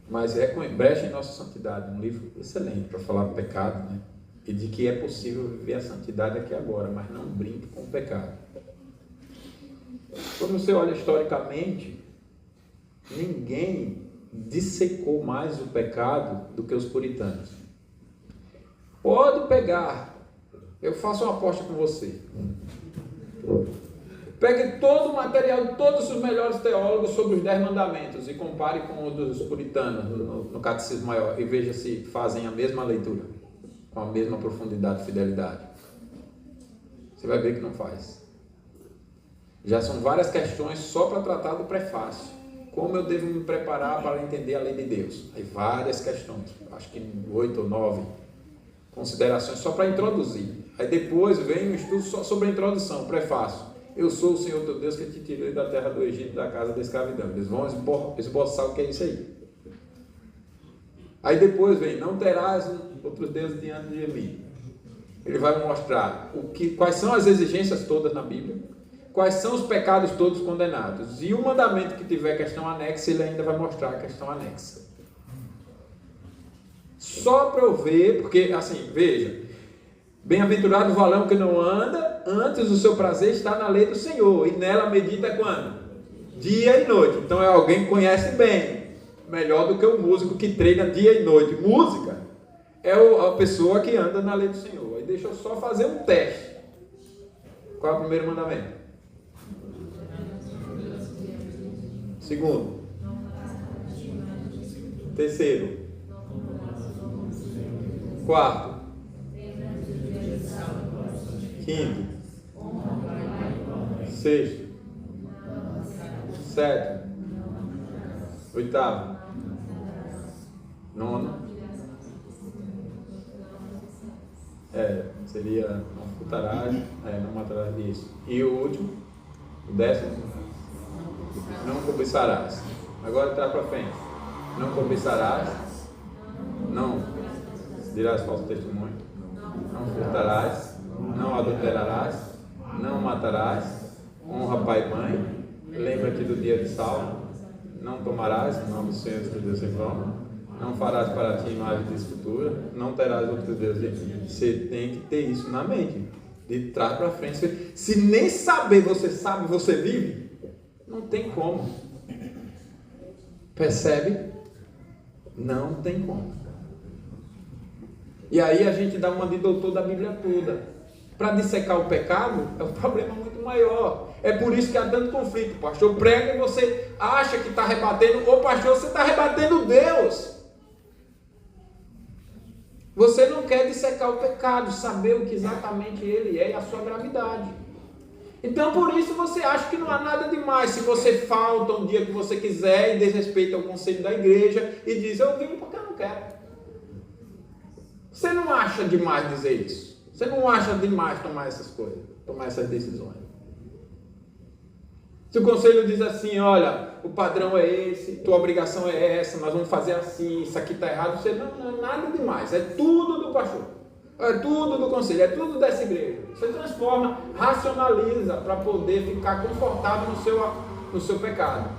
Speaker 1: Mas Brecha em Nossa Santidade, um livro excelente para falar do pecado, né? E de que é possível viver a santidade aqui agora, mas não brinque com o pecado. Quando você olha historicamente, ninguém dissecou mais o pecado do que os puritanos. Pode pegar, eu faço uma aposta com você. Pegue todo o material de todos os melhores teólogos sobre os 10 mandamentos e compare com o dos puritanos no Catecismo Maior e veja se fazem a mesma leitura, com a mesma profundidade e fidelidade. Você vai ver que não faz. Já são várias questões só para tratar do prefácio. Como eu devo me preparar para entender a lei de Deus? Aí várias questões, acho que 8 ou 9 considerações só para introduzir. Aí depois vem um estudo só sobre a introdução, prefácio. Eu sou o Senhor teu Deus que te tirei da terra do Egito, da casa da escravidão. Eles vão esboçar o que é isso aí. Aí depois vem: não terás outros deuses diante de mim. Ele vai mostrar quais são as exigências todas na Bíblia, quais são os pecados todos condenados. E o mandamento que tiver questão anexa, ele ainda vai mostrar a questão anexa. Só para eu ver, porque assim, veja, bem-aventurado o varão que não anda, antes o seu prazer está na lei do Senhor, e nela medita quando? Dia e noite. Então é alguém que conhece bem, melhor do que o músico que treina dia e noite. Música é a pessoa que anda na lei do Senhor. Aí deixa eu só fazer um teste. Qual é o primeiro mandamento? Segundo. Terceiro. Quarto. Quinto. Sexto. Sétimo. Oitavo. Nono. Seria não furtarás, não matarás, isso. E o último, o 10º, não cobiçarás. Agora traz para frente. Não cobiçarás, não dirás falso testemunho, não furtarás, não adulterarás, não matarás, honra pai e mãe, lembra-te do dia de salvo, não tomarás o nome do Senhor teu Deus em vão, não farás para ti imagem de escultura, não terás outro Deus de ti. Você tem que ter isso na mente, de trás para frente. Se nem saber você sabe, você vive, não tem como. Percebe? Não tem como. E aí a gente dá uma de doutor da Bíblia toda. Para dissecar o pecado, é um problema muito maior. É por isso que há tanto conflito. O pastor prega e você acha que está rebatendo. Ô pastor, você está rebatendo Deus. Você não quer dissecar o pecado, saber o que exatamente ele é e a sua gravidade. Então por isso você acha que não há nada demais. Se você falta um dia que você quiser e desrespeita o conselho da igreja e diz, eu vim porque eu não quero. Você não acha demais dizer isso. Você não acha demais tomar essas coisas, tomar essas decisões. Se o conselho diz assim, olha, o padrão é esse, tua obrigação é essa, nós vamos fazer assim, isso aqui está errado, você não é nada demais, é tudo do pastor, é tudo do conselho, é tudo dessa igreja. Você transforma, racionaliza para poder ficar confortável no seu pecado.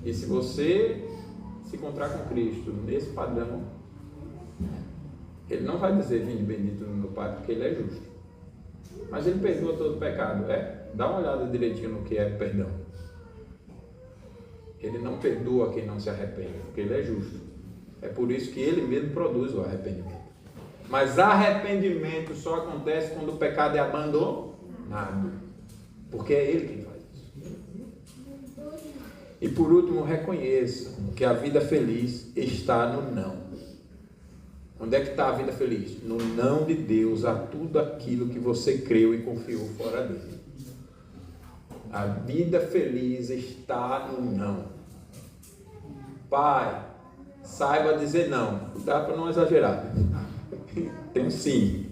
Speaker 1: E se você se encontrar com Cristo nesse padrão, ele não vai dizer, vinde bendito no meu Pai, porque ele é justo. Mas ele perdoa todo pecado. Dá uma olhada direitinho no que é perdão. Ele não perdoa quem não se arrepende, porque ele é justo. É por isso que ele mesmo produz o arrependimento. Mas arrependimento só acontece quando o pecado é abandonado, porque é ele quem faz isso. E por último, reconheça que a vida feliz está no não. Onde é que está a vida feliz? No não de Deus a tudo aquilo que você creu e confiou fora dele. A vida feliz está no não. Pai, saiba dizer não. Dá para não exagerar. Tem um sim.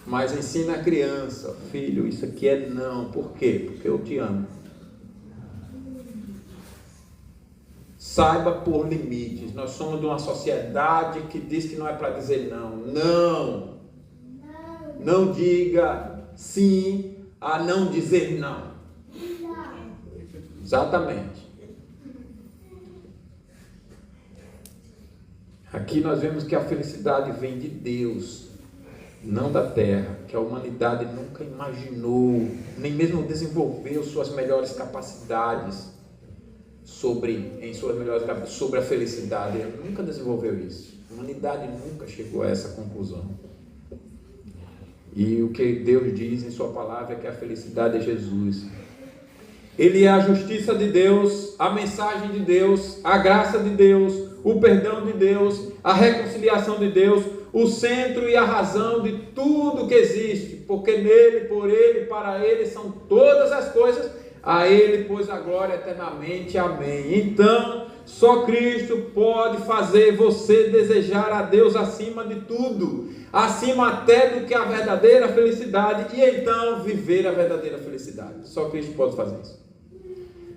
Speaker 1: Mas ensina a criança, filho, isso aqui é não. Por quê? Porque eu te amo. Saiba pôr limites. Nós somos de uma sociedade que diz que não é para dizer não. Não. Não diga sim a não dizer não. Exatamente. Aqui nós vemos que a felicidade vem de Deus, não da terra, que a humanidade nunca imaginou, nem mesmo desenvolveu suas melhores capacidades sobre a felicidade. Ele nunca desenvolveu isso. A humanidade nunca chegou a essa conclusão. E o que Deus diz em sua palavra é que a felicidade é Jesus. Ele é a justiça de Deus, a mensagem de Deus, a graça de Deus, o perdão de Deus, a reconciliação de Deus, o centro e a razão de tudo que existe, porque nele, por ele, para ele são todas as coisas. A ele, pois, a glória eternamente. Amém. Então, só Cristo pode fazer você desejar a Deus acima de tudo, acima até do que a verdadeira felicidade, e então viver a verdadeira felicidade. Só Cristo pode fazer isso.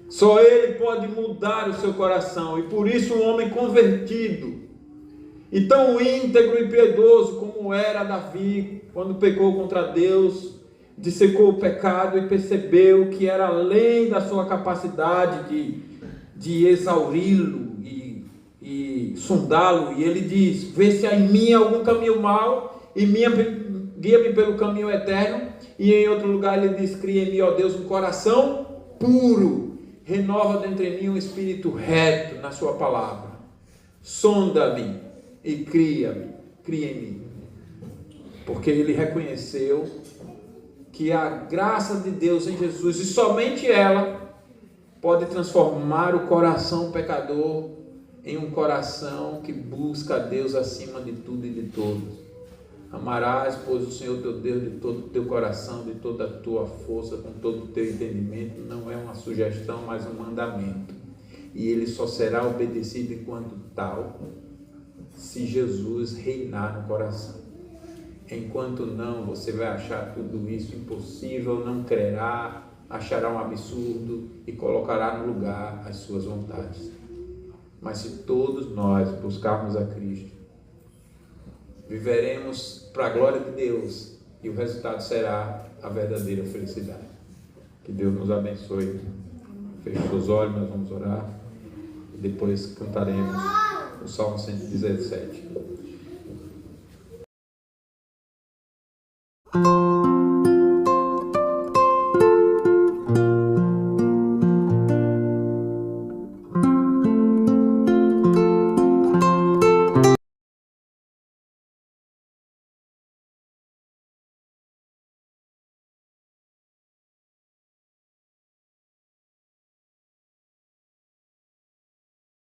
Speaker 1: Só Ele pode mudar o seu coração, e por isso um homem convertido, e tão íntegro e piedoso como era Davi, quando pecou contra Deus, dissecou o pecado e percebeu que era além da sua capacidade de exauri-lo e sondá-lo, e ele diz, vê se há em mim algum caminho mau, e guia-me pelo caminho eterno. E em outro lugar ele diz, cria em mim, ó Deus, um coração puro, renova dentro de mim um espírito reto na sua palavra, sonda-me e cria em mim, porque ele reconheceu que a graça de Deus em Jesus, e somente ela, pode transformar o coração pecador em um coração que busca a Deus acima de tudo e de todos. Amarás, pois, o Senhor teu Deus de todo o teu coração, de toda a tua força, com todo o teu entendimento. Não é uma sugestão, mas um mandamento. E ele só será obedecido enquanto tal. se Jesus reinar no coração. Enquanto não, você vai achar tudo isso impossível, não crerá, achará um absurdo e colocará no lugar as suas vontades. Mas se todos nós buscarmos a Cristo, viveremos para a glória de Deus e o resultado será a verdadeira felicidade. Que Deus nos abençoe. Feche os olhos, nós vamos orar e depois cantaremos o Salmo 117.